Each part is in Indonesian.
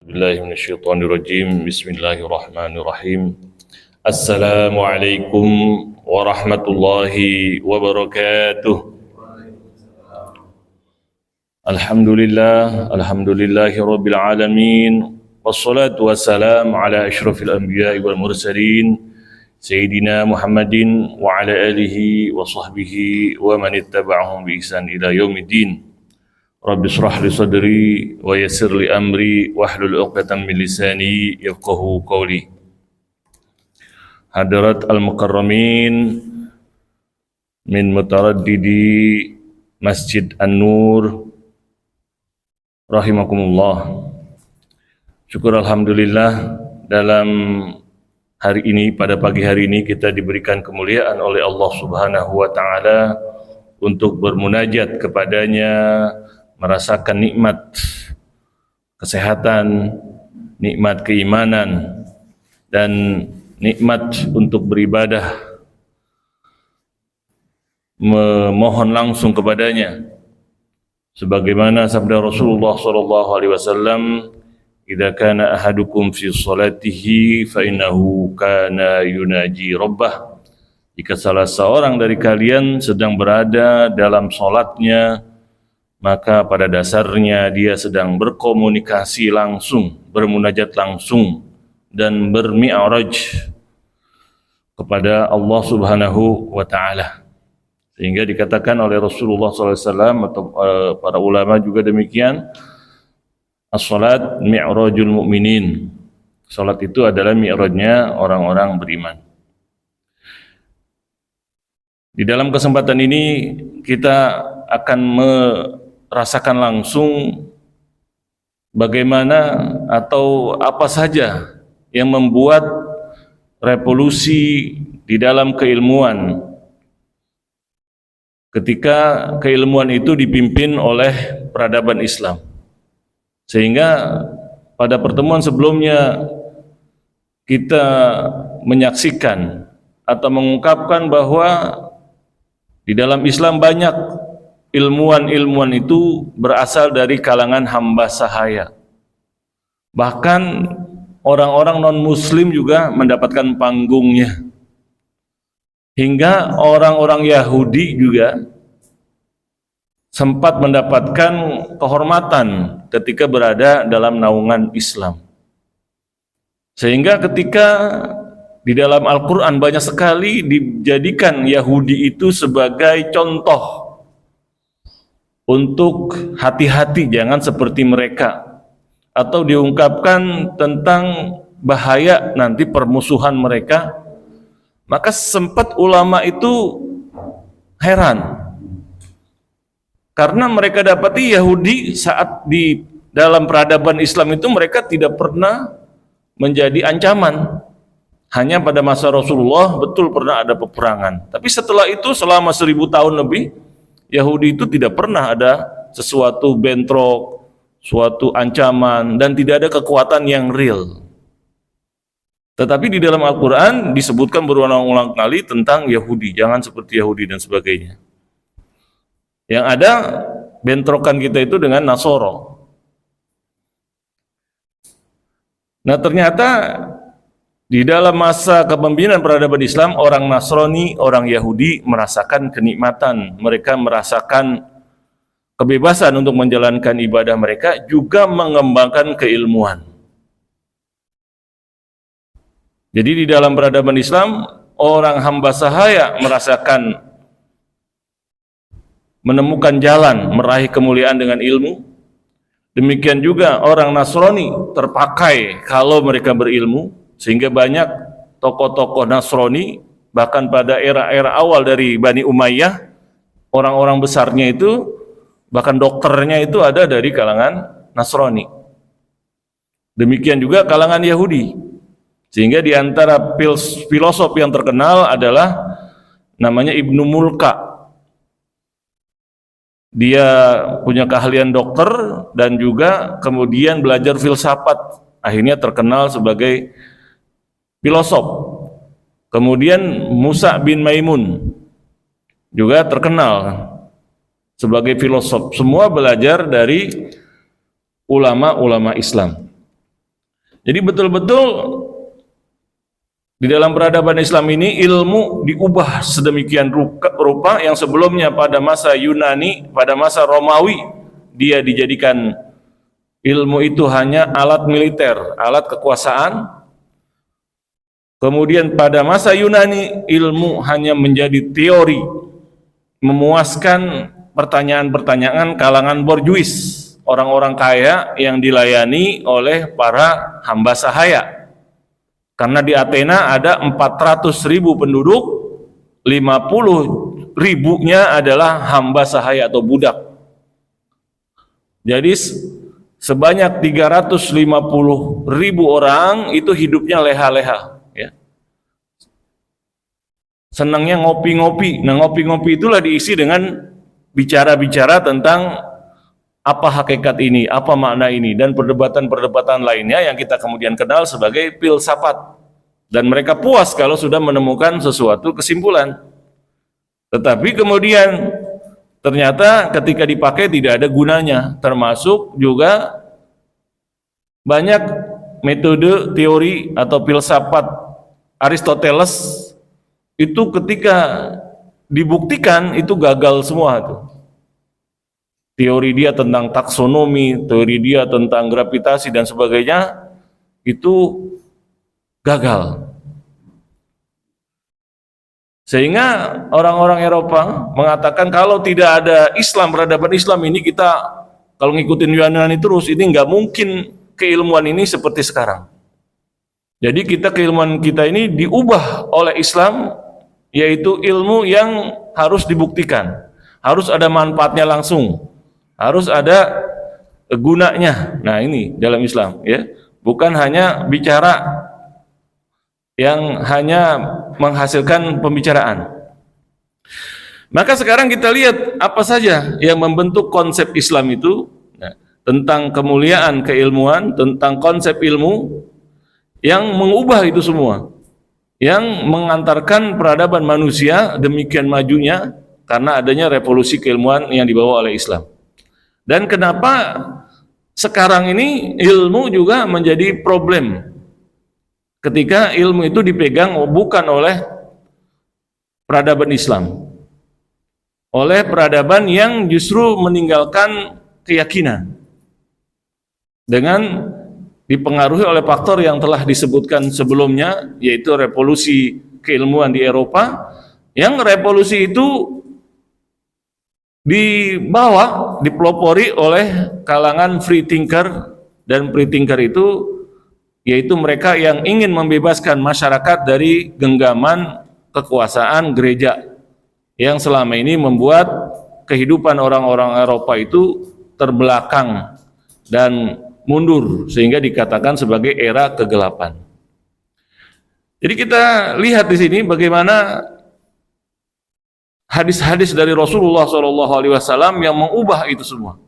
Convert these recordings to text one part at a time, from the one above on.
بالله من الشيطان الرجيم بسم الله الرحمن الرحيم السلام عليكم ورحمة الله وبركاته الحمد لله رب العالمين والصلاة والسلام على أشرف الأنبياء والمرسلين سيدنا محمد وعلى آله وصحبه ومن اتبعهم بإحسان إلى يوم الدين رب اشرح لي صدري ويسر لي أمري واحلل عقدة من لساني يفقهوا قولي. Hadirat al-mukarramin min mutaraddidi Masjid An-Nur rahimakumullah. Syukur alhamdulillah dalam hari ini, pada pagi hari ini kita diberikan kemuliaan oleh Allah Subhanahu wa taala untuk bermunajat kepadanya, merasakan nikmat kesehatan, nikmat keimanan, dan nikmat untuk beribadah, memohon langsung kepadanya. Sebagaimana sabda Rasulullah sallallahu alaihi wasallam, "Idza kana ahadukum fi sholatihi fa innahu kana yunaji rabbah." Jika salah seorang dari kalian sedang berada dalam salatnya, maka pada dasarnya dia sedang berkomunikasi langsung, bermunajat langsung, dan bermi'raj kepada Allah Subhanahu wa ta'ala. Sehingga dikatakan oleh Rasulullah SAW atau para ulama juga demikian, as-salat mi'rajul mu'minin. Salat itu adalah mi'rajnya orang-orang beriman. Di dalam kesempatan ini kita akan merasakan langsung bagaimana atau apa saja yang membuat revolusi di dalam keilmuan ketika keilmuan itu dipimpin oleh peradaban Islam. Sehingga pada pertemuan sebelumnya kita menyaksikan atau mengungkapkan bahwa di dalam Islam banyak ilmuwan-ilmuwan itu berasal dari kalangan hamba sahaya. Bahkan orang-orang non-muslim juga mendapatkan panggungnya. Hingga orang-orang Yahudi juga sempat mendapatkan kehormatan ketika berada dalam naungan Islam. Sehingga ketika di dalam Al-Quran banyak sekali dijadikan Yahudi itu sebagai contoh untuk hati-hati jangan seperti mereka, atau diungkapkan tentang bahaya nanti permusuhan mereka. Maka sempat ulama itu heran karena mereka dapati Yahudi saat di dalam peradaban Islam itu mereka tidak pernah menjadi ancaman. Hanya pada masa Rasulullah betul pernah ada peperangan, tapi setelah itu selama 1000 tahun lebih Yahudi itu tidak pernah ada sesuatu bentrok, suatu ancaman, dan tidak ada kekuatan yang real. Tetapi di dalam Al-Quran disebutkan berulang-ulang kali tentang Yahudi, jangan seperti Yahudi dan sebagainya. Yang ada bentrokan kita itu dengan Nasoro. Nah ternyata di dalam masa kepemimpinan peradaban Islam, orang Nasrani, orang Yahudi merasakan kenikmatan, mereka merasakan kebebasan untuk menjalankan ibadah mereka, juga mengembangkan keilmuan. Jadi di dalam peradaban Islam, orang hamba sahaya merasakan menemukan jalan meraih kemuliaan dengan ilmu. Demikian juga orang Nasrani terpakai kalau mereka berilmu, sehingga banyak tokoh-tokoh Nasrani bahkan pada era-era awal dari Bani Umayyah, orang-orang besarnya itu, bahkan dokternya itu ada dari kalangan Nasrani. Demikian juga kalangan Yahudi. Sehingga di antara filosof yang terkenal adalah namanya Ibnu Mulka. Dia punya keahlian dokter dan juga kemudian belajar filsafat. Akhirnya terkenal sebagai filosof. Kemudian Musa bin Maimun juga terkenal sebagai filosof. Semua belajar dari ulama-ulama Islam. Jadi betul-betul di dalam peradaban Islam ini ilmu diubah sedemikian rupa yang sebelumnya pada masa Yunani, pada masa Romawi dia dijadikan ilmu itu hanya alat militer, alat kekuasaan. Kemudian pada masa Yunani ilmu hanya menjadi teori, memuaskan pertanyaan-pertanyaan kalangan borjuis, orang-orang kaya yang dilayani oleh para hamba sahaya. Karena di Athena ada 400.000 penduduk, 50.000-nya adalah hamba sahaya atau budak. Jadi sebanyak 350.000 orang itu hidupnya leha-leha, ya. Senangnya ngopi-ngopi. Nah, ngopi-ngopi itulah diisi dengan bicara-bicara tentang apa hakikat ini, apa makna ini, dan perdebatan-perdebatan lainnya yang kita kemudian kenal sebagai filsafat. Dan mereka puas kalau sudah menemukan sesuatu kesimpulan. Tetapi kemudian ternyata ketika dipakai tidak ada gunanya, termasuk juga banyak metode teori atau filsafat Aristoteles itu ketika dibuktikan itu gagal semua tuh. Teori dia tentang taksonomi, teori dia tentang gravitasi dan sebagainya itu gagal. Sehingga orang-orang Eropa mengatakan kalau tidak ada Islam, peradaban Islam ini, kita kalau ngikutin Yunani terus ini nggak mungkin keilmuan ini seperti sekarang. Jadi keilmuan kita ini diubah oleh Islam, yaitu ilmu yang harus dibuktikan, harus ada manfaatnya langsung, harus ada gunanya. Nah, ini dalam Islam, ya, bukan hanya bicara yang hanya menghasilkan pembicaraan. Maka sekarang kita lihat apa saja yang membentuk konsep Islam itu, nah, tentang kemuliaan keilmuan, tentang konsep ilmu yang mengubah itu semua, yang mengantarkan peradaban manusia demikian majunya karena adanya revolusi keilmuan yang dibawa oleh Islam. Dan kenapa sekarang ini ilmu juga menjadi problem ketika ilmu itu dipegang bukan oleh peradaban Islam, oleh peradaban yang justru meninggalkan keyakinan dengan dipengaruhi oleh faktor yang telah disebutkan sebelumnya, yaitu revolusi keilmuan di Eropa, yang revolusi itu dibawa, dipelopori oleh kalangan free thinker, dan free thinker itu yaitu mereka yang ingin membebaskan masyarakat dari genggaman kekuasaan gereja yang selama ini membuat kehidupan orang-orang Eropa itu terbelakang dan mundur, sehingga dikatakan sebagai era kegelapan. Jadi kita lihat di sini bagaimana hadis-hadis dari Rasulullah SAW yang mengubah itu semua.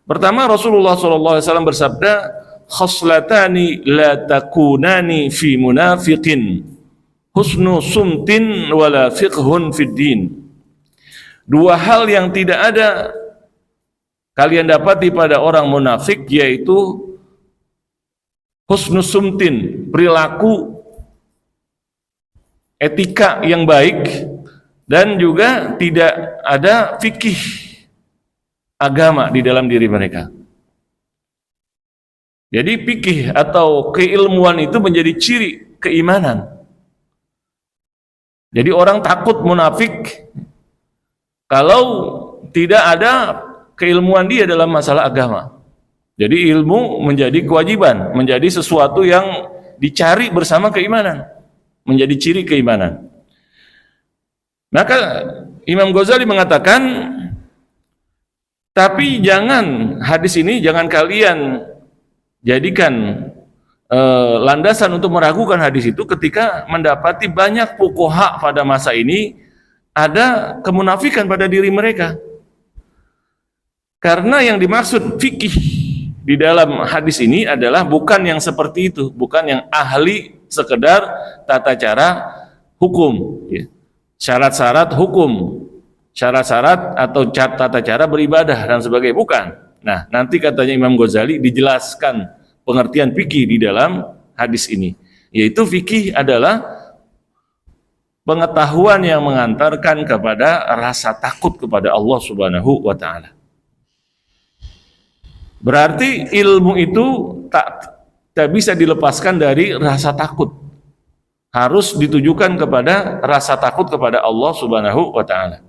Pertama, Rasulullah SAW bersabda, khaslatani la takunani fi munafiqin, husnu sumtin wala fiqhun fid din. Dua hal yang tidak ada kalian dapati pada orang munafik, yaitu husnu sumtin, perilaku etika yang baik, dan juga tidak ada fikih agama di dalam diri mereka. Jadi fikih atau keilmuan itu menjadi ciri keimanan. Jadi orang takut munafik kalau tidak ada keilmuan dia dalam masalah agama. Jadi ilmu menjadi kewajiban, menjadi sesuatu yang dicari bersama keimanan, menjadi ciri keimanan. Maka Imam Ghazali mengatakan, tapi jangan, hadis ini jangan kalian jadikan landasan untuk meragukan hadis itu ketika mendapati banyak fuqaha pada masa ini ada kemunafikan pada diri mereka. Karena yang dimaksud fikih di dalam hadis ini adalah bukan yang seperti itu, bukan yang ahli sekedar tata cara hukum, ya. Syarat-syarat hukum, syarat-syarat atau tata cara beribadah dan sebagainya, bukan. Nah, nanti katanya Imam Ghazali dijelaskan pengertian fikih di dalam hadis ini, yaitu fikih adalah pengetahuan yang mengantarkan kepada rasa takut kepada Allah Subhanahu wa taala. Berarti ilmu itu tak bisa dilepaskan dari rasa takut. Harus ditujukan kepada rasa takut kepada Allah Subhanahu wa taala.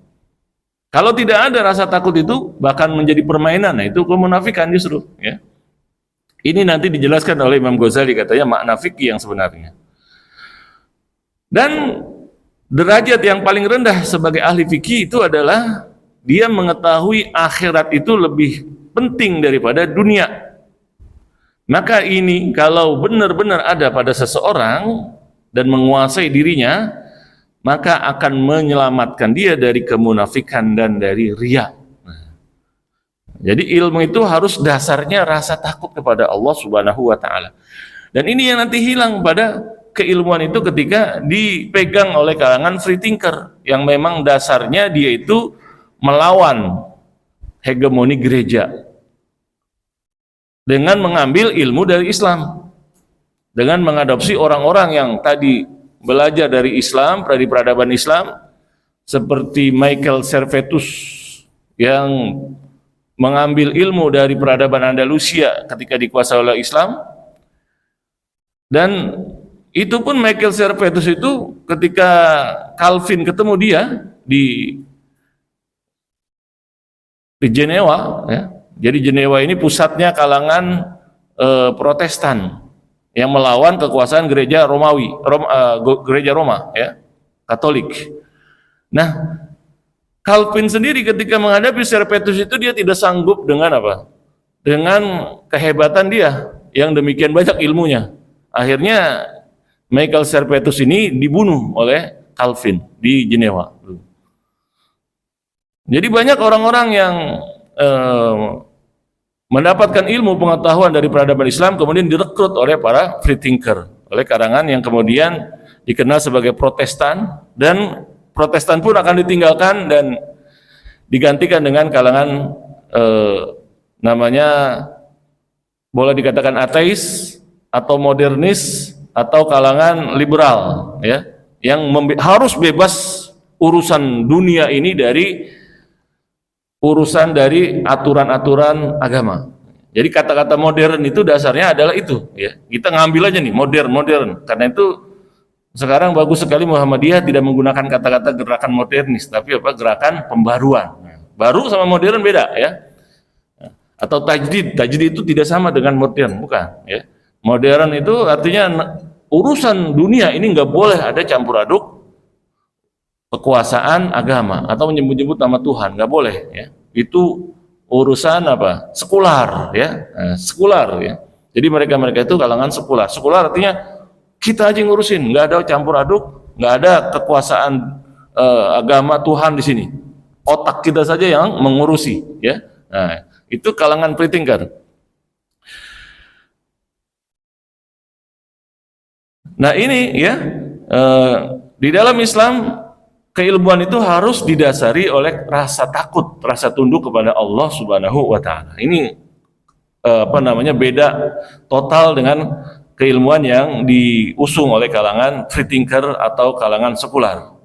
Kalau tidak ada rasa takut itu bahkan menjadi permainan, nah itu kemunafikan justru, ya. Ini nanti dijelaskan oleh Imam Ghazali, katanya makna fikih yang sebenarnya. Dan derajat yang paling rendah sebagai ahli fikih itu adalah dia mengetahui akhirat itu lebih penting daripada dunia. Maka ini kalau benar-benar ada pada seseorang dan menguasai dirinya, maka akan menyelamatkan dia dari kemunafikan dan dari riya. Jadi ilmu itu harus dasarnya rasa takut kepada Allah Subhanahu wa taala. Dan ini yang nanti hilang pada keilmuan itu ketika dipegang oleh kalangan free thinker yang memang dasarnya dia itu melawan hegemoni gereja dengan mengambil ilmu dari Islam, dengan mengadopsi orang-orang yang tadi belajar dari Islam, dari peradaban Islam, seperti Michael Servetus yang mengambil ilmu dari peradaban Andalusia ketika dikuasai oleh Islam. Dan itu pun Michael Servetus itu ketika Calvin ketemu dia di Jenewa, ya. Jadi Jenewa ini pusatnya kalangan Protestan yang melawan kekuasaan gereja Romawi, gereja Roma, ya, Katolik. Nah, Calvin sendiri ketika menghadapi Servetus itu dia tidak sanggup dengan apa? Dengan kehebatan dia yang demikian banyak ilmunya. Akhirnya Michael Servetus ini dibunuh oleh Calvin di Jenewa. Jadi banyak orang-orang yang mendapatkan ilmu pengetahuan dari peradaban Islam kemudian direkrut oleh para free thinker, oleh kalangan yang kemudian dikenal sebagai Protestan, dan Protestan pun akan ditinggalkan dan digantikan dengan kalangan namanya boleh dikatakan ateis atau modernis atau kalangan liberal, ya, yang harus bebas urusan dunia ini dari urusan dari aturan-aturan agama. Jadi kata-kata modern itu dasarnya adalah itu, ya. Kita ngambil aja nih modern. Karena itu sekarang bagus sekali Muhammadiyah tidak menggunakan kata-kata gerakan modernis, tapi apa? Gerakan pembaruan. Baru sama modern beda, ya. Atau tajdid itu tidak sama dengan modern, bukan, ya. Modern itu artinya urusan dunia ini nggak boleh ada campur aduk kekuasaan agama atau menyebut-nyebut nama Tuhan, nggak boleh, ya. Itu urusan apa? Sekular, ya. Sekular, ya. Jadi mereka itu kalangan sekular. Sekular artinya kita aja ngurusin, nggak ada campur aduk, nggak ada kekuasaan agama Tuhan di sini. Otak kita saja yang mengurusi, ya. Nah, itu kalangan free thinker. Nah ini, ya, di dalam Islam keilmuan itu harus didasari oleh rasa takut, rasa tunduk kepada Allah Subhanahu wa taala. Ini beda total dengan keilmuan yang diusung oleh kalangan free thinker atau kalangan sekular.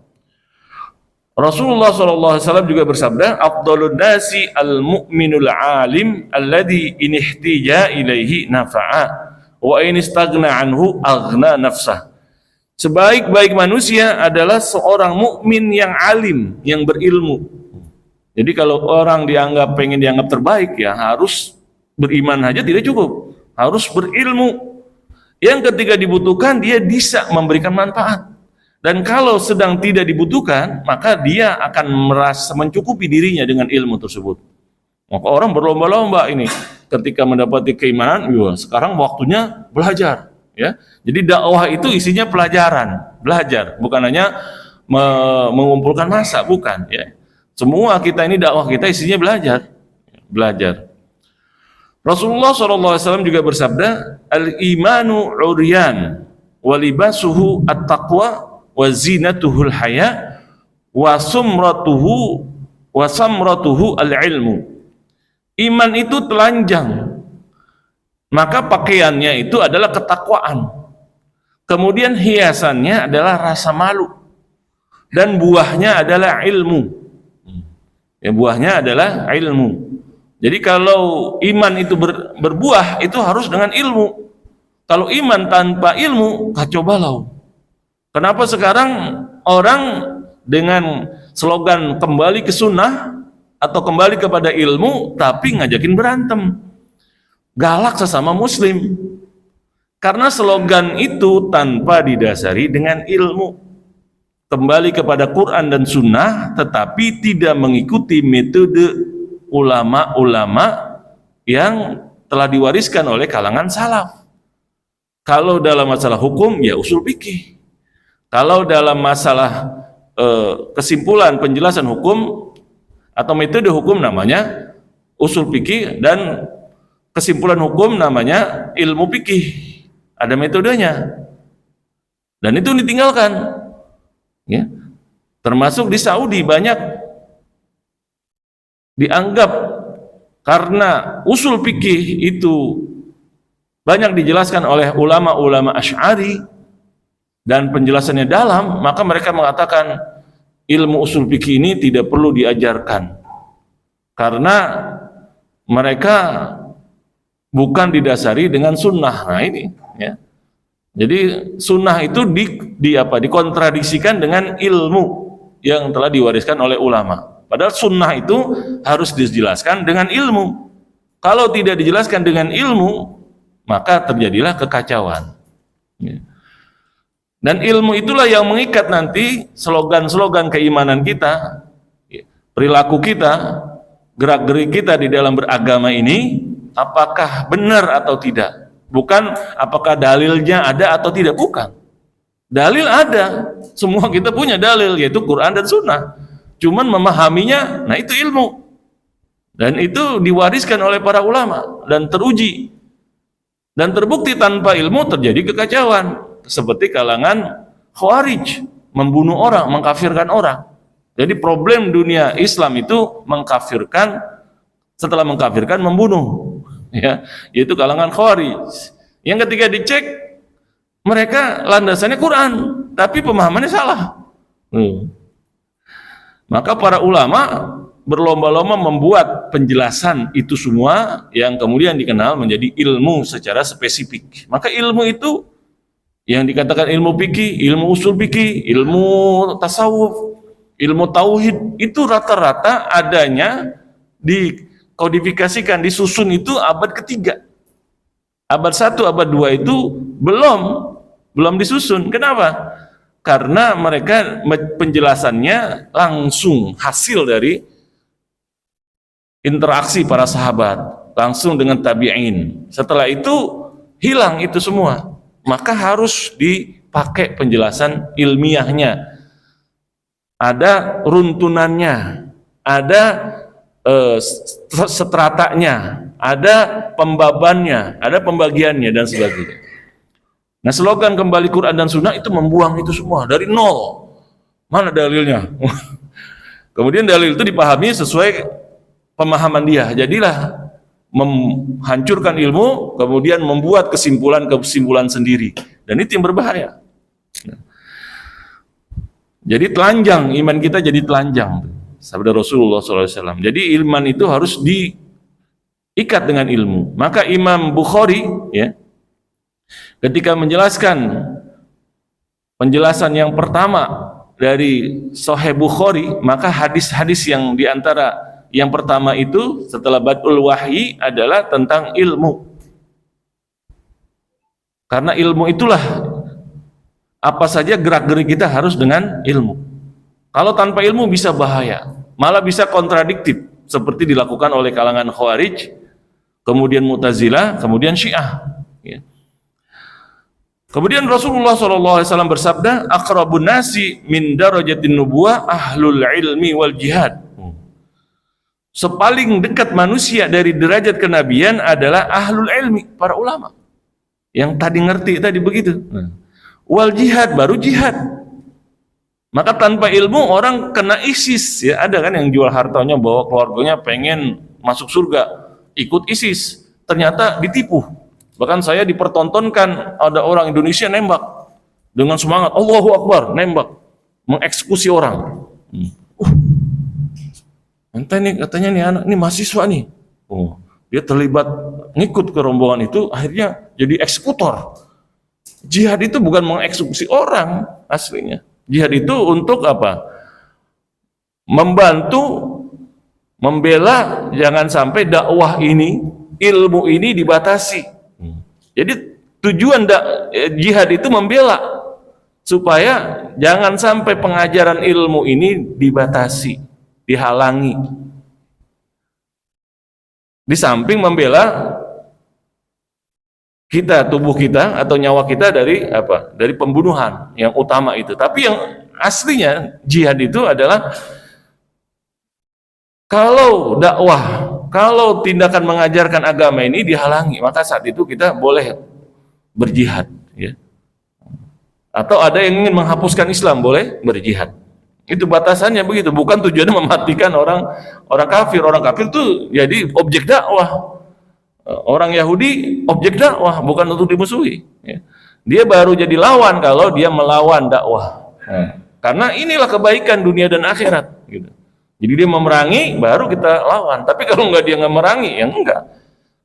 Rasulullah SAW juga bersabda, "Afdhalun nasi al-mu'minul alim alladhi in ihtija ilaihi nafa'a wa in istaghna anhu aghna nafsah." Sebaik-baik manusia adalah seorang mukmin yang alim, yang berilmu. Jadi kalau orang pengen dianggap terbaik, ya harus beriman aja tidak cukup, harus berilmu. Yang ketika dibutuhkan dia bisa memberikan manfaat. Dan kalau sedang tidak dibutuhkan, maka dia akan merasa mencukupi dirinya dengan ilmu tersebut. Maka orang berlomba-lomba ini ketika mendapati keimanan, sekarang waktunya belajar, ya. Jadi dakwah itu isinya pelajaran, belajar, bukan hanya mengumpulkan massa, bukan, ya. Semua kita ini dakwah kita isinya belajar. Rasulullah SAW juga bersabda, "Al-imanu uryan wa libasuhu at-taqwa wa zinatuhul haya wa samratuhu al-ilmu." Iman itu telanjang, maka pakaiannya itu adalah ketakwaan. Kemudian hiasannya adalah rasa malu. Dan buahnya adalah ilmu. Ya, buahnya adalah ilmu. Jadi kalau iman itu berbuah, itu harus dengan ilmu. Kalau iman tanpa ilmu, kacau balau. Kenapa sekarang orang dengan slogan kembali ke sunnah atau kembali kepada ilmu, tapi ngajakin berantem, galak sesama muslim? Karena slogan itu tanpa didasari dengan ilmu. Kembali kepada Quran dan sunnah, tetapi tidak mengikuti metode ulama-ulama yang telah diwariskan oleh kalangan salaf. Kalau dalam masalah hukum, ya usul fikih. Kalau dalam masalah kesimpulan penjelasan hukum atau metode hukum, namanya usul fikih, dan kesimpulan hukum namanya ilmu fikih. Ada metodenya, dan itu ditinggalkan. Ya. Termasuk di Saudi banyak dianggap karena usul fikih itu banyak dijelaskan oleh ulama-ulama Asy'ari dan penjelasannya dalam, maka mereka mengatakan ilmu usul fikih ini tidak perlu diajarkan karena mereka bukan didasari dengan sunnah. Nah ini, ya. Jadi sunnah itu dikontradiksikan dengan ilmu yang telah diwariskan oleh ulama. Padahal sunnah itu harus dijelaskan dengan ilmu. Kalau tidak dijelaskan dengan ilmu, maka terjadilah kekacauan. Ya. Dan ilmu itulah yang mengikat nanti slogan-slogan keimanan kita, perilaku kita, gerak-gerik kita di dalam beragama ini, apakah benar atau tidak. Bukan apakah dalilnya ada atau tidak, bukan. Dalil ada, semua kita punya dalil, yaitu Quran dan Sunnah. Cuman memahaminya, nah itu ilmu. Dan itu diwariskan oleh para ulama dan teruji. Dan terbukti tanpa ilmu terjadi kekacauan. Seperti kalangan Khawarij, membunuh orang, mengkafirkan orang. Jadi problem dunia Islam itu mengkafirkan, setelah mengkafirkan membunuh. Ya, yaitu kalangan Khawarij. Yang ketika dicek, mereka landasannya Quran, tapi pemahamannya salah. Maka para ulama berlomba-lomba membuat penjelasan itu semua yang kemudian dikenal menjadi ilmu secara spesifik. Maka ilmu itu yang dikatakan ilmu fikih, ilmu usul fikih, ilmu tasawuf, ilmu tauhid, itu rata-rata adanya dikodifikasikan, disusun itu abad ketiga. Abad 1, abad 2 itu belum disusun. Kenapa? Karena mereka penjelasannya langsung hasil dari interaksi para sahabat, langsung dengan tabi'in. Setelah itu hilang itu semua. Maka harus dipakai penjelasan ilmiahnya. Ada runtunannya, ada stratanya, ada pembabannya, ada pembagiannya, dan sebagainya. Nah, slogan kembali Quran dan Sunnah itu membuang itu semua dari nol. Mana dalilnya? Kemudian dalil itu dipahami sesuai pemahaman dia. Jadilah menghancurkan ilmu, kemudian membuat kesimpulan sendiri. Dan itu yang berbahaya. Jadi telanjang, iman kita jadi telanjang. Sabda Rasulullah SAW. Jadi iman itu harus diikat dengan ilmu. Maka Imam Bukhari, ya, ketika menjelaskan penjelasan yang pertama dari Sahih Bukhari, maka hadis-hadis yang diantara yang pertama itu setelah Badul Wahyi adalah tentang ilmu. Karena ilmu itulah apa saja gerak-gerik kita harus dengan ilmu. Kalau tanpa ilmu bisa bahaya, malah bisa kontradiktif seperti dilakukan oleh kalangan Khawarij, kemudian Mu'tazilah, kemudian Syiah. Ya. Kemudian Rasulullah SAW bersabda, "Aqrabun nasi min darajatin nubuwah ahlul ilmi wal jihad." Sepaling dekat manusia dari derajat kenabian adalah ahlul ilmi, para ulama. Yang tadi ngerti tadi begitu. Wal jihad, baru jihad. Maka tanpa ilmu orang kena ISIS, ya, ada kan yang jual hartanya bawa keluarganya pengen masuk surga, ikut ISIS, ternyata ditipu. Bahkan saya dipertontonkan ada orang Indonesia nembak dengan semangat, Allahu Akbar, nembak, mengeksekusi orang. Entah nih katanya nih anak, ini mahasiswa nih. Oh, dia terlibat ngikut ke rombongan itu, akhirnya jadi eksekutor. Jihad itu bukan mengeksekusi orang aslinya. Jihad itu untuk apa? Membantu, membela, jangan sampai dakwah ini, ilmu ini dibatasi. Jadi tujuan jihad itu membela supaya jangan sampai pengajaran ilmu ini dibatasi, dihalangi. Di samping membela kita, tubuh kita atau nyawa kita dari apa? Dari pembunuhan yang utama itu. Tapi yang aslinya jihad itu adalah kalau dakwah, kalau tindakan mengajarkan agama ini dihalangi, maka saat itu kita boleh berjihad, ya. Atau ada yang ingin menghapuskan Islam, boleh berjihad. Itu batasannya begitu, bukan tujuannya mematikan orang kafir. Orang kafir itu jadi objek dakwah. Orang Yahudi objek dakwah, bukan untuk dimusuhi, ya. Dia baru jadi lawan kalau dia melawan dakwah. Karena inilah kebaikan dunia dan akhirat, gitu. Jadi dia memerangi, baru kita lawan. Tapi kalau dia nggak memerangi, ya enggak.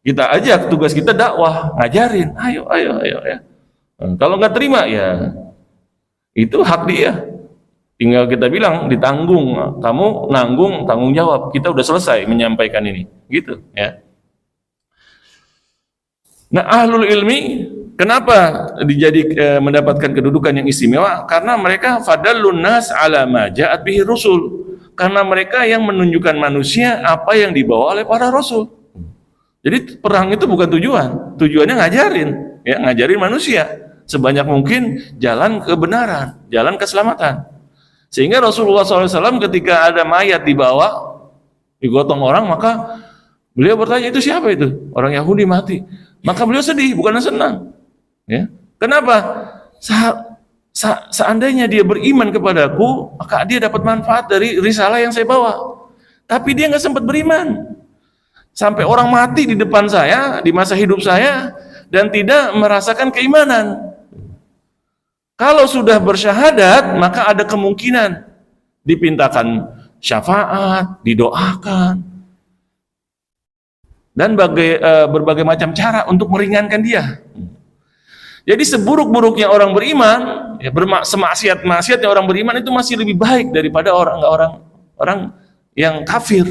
Kita ajak, tugas kita dakwah, ngajarin, ayo ya. Kalau nggak terima, ya itu hak dia. Tinggal kita bilang, ditanggung, kamu nanggung, tanggung jawab. Kita udah selesai menyampaikan ini, gitu ya. Nah, ahlul ilmi, kenapa mendapatkan kedudukan yang istimewa? Karena mereka fadallun nas ala ma ja'at bihi rusul. Karena mereka yang menunjukkan manusia apa yang dibawa oleh para rasul. Jadi perang itu bukan tujuannya ngajarin, ya, ngajarin manusia sebanyak mungkin jalan kebenaran, jalan keselamatan. Sehingga Rasulullah SAW ketika ada mayat dibawa, digotong orang, maka beliau bertanya, itu siapa itu? Orang Yahudi mati. Maka beliau sedih, bukan senang. Ya. Kenapa? Seandainya dia beriman kepadaku, maka dia dapat manfaat dari risalah yang saya bawa. Tapi dia nggak sempat beriman. Sampai orang mati di depan saya, di masa hidup saya, dan tidak merasakan keimanan. Kalau sudah bersyahadat, maka ada kemungkinan dipintakan syafaat, didoakan, dan berbagai macam cara untuk meringankan dia. Jadi seburuk-buruknya orang beriman, ya, semaksiat-maksiatnya orang beriman itu masih lebih baik daripada orang yang kafir.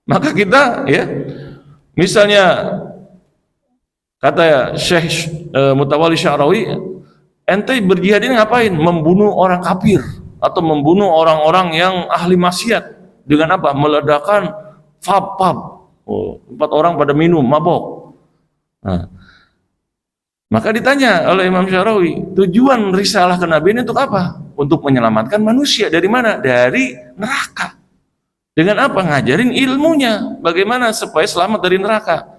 Maka kita, ya, misalnya kata Syekh Mutawalli Sya'rawi, ente berjihad ini ngapain? Membunuh orang kafir atau membunuh orang-orang yang ahli maksiat dengan apa? Meledakan pub. Empat orang pada minum, mabok. Nah, maka ditanya oleh Imam Sya'rawi, tujuan risalah kenabian itu apa? Untuk menyelamatkan manusia dari mana? Dari neraka. Dengan apa? Ngajarin ilmunya, bagaimana supaya selamat dari neraka.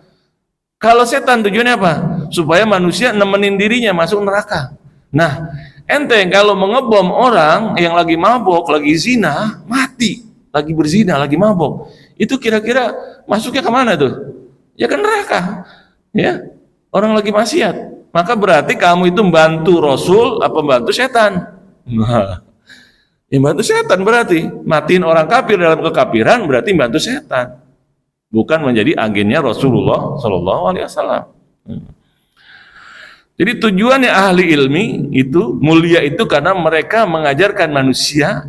Kalau setan tujuannya apa? Supaya manusia nemenin dirinya masuk neraka. Nah, ente kalau mengebom orang yang lagi mabok, lagi zina, mati, lagi berzina, lagi mabok, itu kira-kira masuknya kemana tuh? Ya ke neraka, ya. Orang lagi maksiat. Maka berarti kamu itu membantu Rasul apa membantu setan? Nah, yang bantu setan berarti matiin orang kafir dalam kekafiran berarti membantu setan, bukan menjadi agennya Rasulullah Shallallahu Alaihi Wasallam. Jadi tujuannya ahli ilmi itu mulia itu karena mereka mengajarkan manusia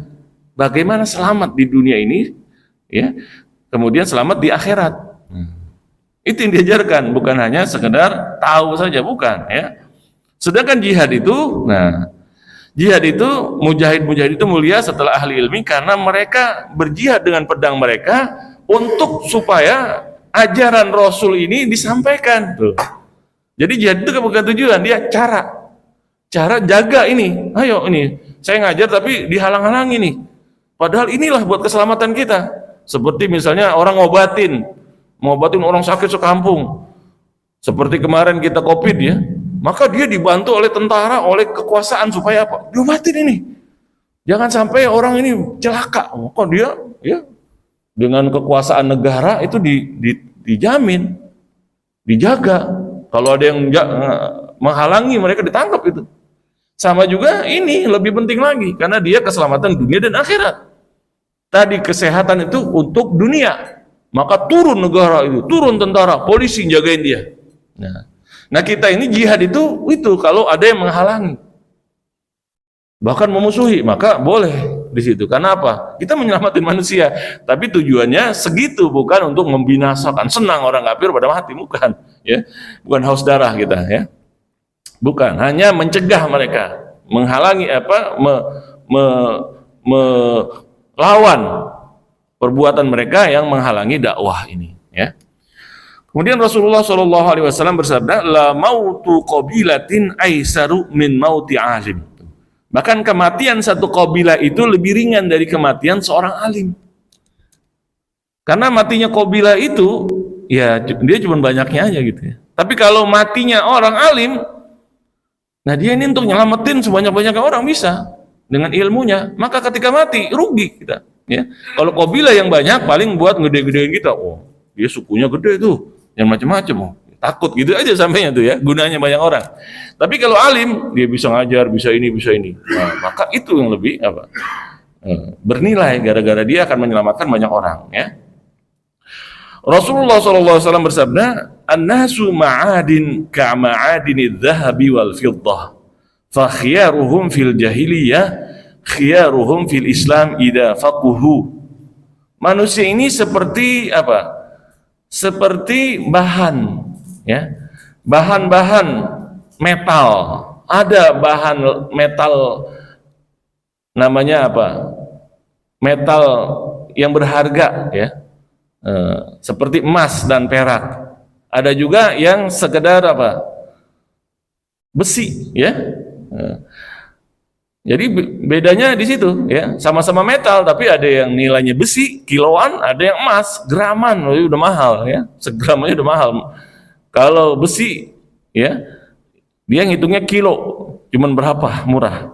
bagaimana selamat di dunia ini, ya, kemudian selamat di akhirat. Itu yang diajarkan, bukan hanya sekedar tahu saja, bukan, ya. Sedangkan jihad itu, jihad itu, mujahid itu mulia setelah ahli ilmi karena mereka berjihad dengan pedang mereka untuk supaya ajaran Rasul ini disampaikan. Tuh. Jadi jihad itu bukan tujuan, dia cara jaga ini. Ayo ini, saya ngajar tapi dihalang-halangi nih. Padahal inilah buat keselamatan kita. Seperti misalnya orang ngobatin orang sakit sekampung. Seperti kemarin kita COVID, ya. Maka dia dibantu oleh tentara, oleh kekuasaan supaya apa? Diobatin ini. Jangan sampai orang ini celaka. Maka dia, ya, dengan kekuasaan negara itu dijamin, dijaga Kalau ada yang menghalangi, mereka ditangkap itu. Sama juga ini lebih penting lagi, karena dia keselamatan dunia dan akhirat. Tadi kesehatan itu untuk dunia, maka turun negara itu, turun tentara, polisi jagain dia. Nah kita ini jihad itu kalau ada yang menghalangi, bahkan memusuhi, maka boleh di situ. Karena apa? Kita menyelamatkan manusia, tapi tujuannya segitu, bukan untuk membinasakan. Senang orang kafir pada mati, bukan, ya, bukan haus darah kita, ya, bukan. Hanya mencegah mereka, menghalangi melawan perbuatan mereka yang menghalangi dakwah ini, ya. Kemudian Rasulullah SAW bersabda, la mautu qabilatin aisaru min mauti alim. Bahkan kematian satu kabilah itu lebih ringan dari kematian seorang alim. Karena matinya kabilah itu, ya dia cuma banyaknya aja gitu, ya. Tapi kalau matinya orang alim, nah dia ini untuk nyelamatin sebanyak-banyaknya orang bisa dengan ilmunya. Maka ketika mati rugi kita, ya. Kalau kabilah yang banyak paling buat ngede-gedein kita. Oh, dia sukunya gede tuh, yang macam-macam. Takut gitu aja sampainya tuh, ya, gunanya banyak orang. Tapi kalau alim, dia bisa ngajar, bisa ini, bisa ini. Nah, maka itu yang lebih bernilai, gara-gara dia akan menyelamatkan banyak orang, ya. Rasulullah SAW bersabda, an-nasu ma'adin ka'ma'adinidz zahabi wal fiddah, fa khiyaruhum fil jahiliyah khiyaruhum fil Islam idza faquhu. Manusia ini seperti apa? Seperti bahan, ya, bahan-bahan metal. Ada bahan metal namanya apa? Metal yang berharga, ya, seperti emas dan perak. Ada juga yang sekedar apa? Besi, ya. Jadi bedanya di situ, ya, sama-sama metal tapi ada yang nilainya besi kiloan, ada yang emas graman, udah mahal, ya, segram aja udah mahal. Kalau besi, ya, dia ngitungnya kilo, cuman berapa, murah.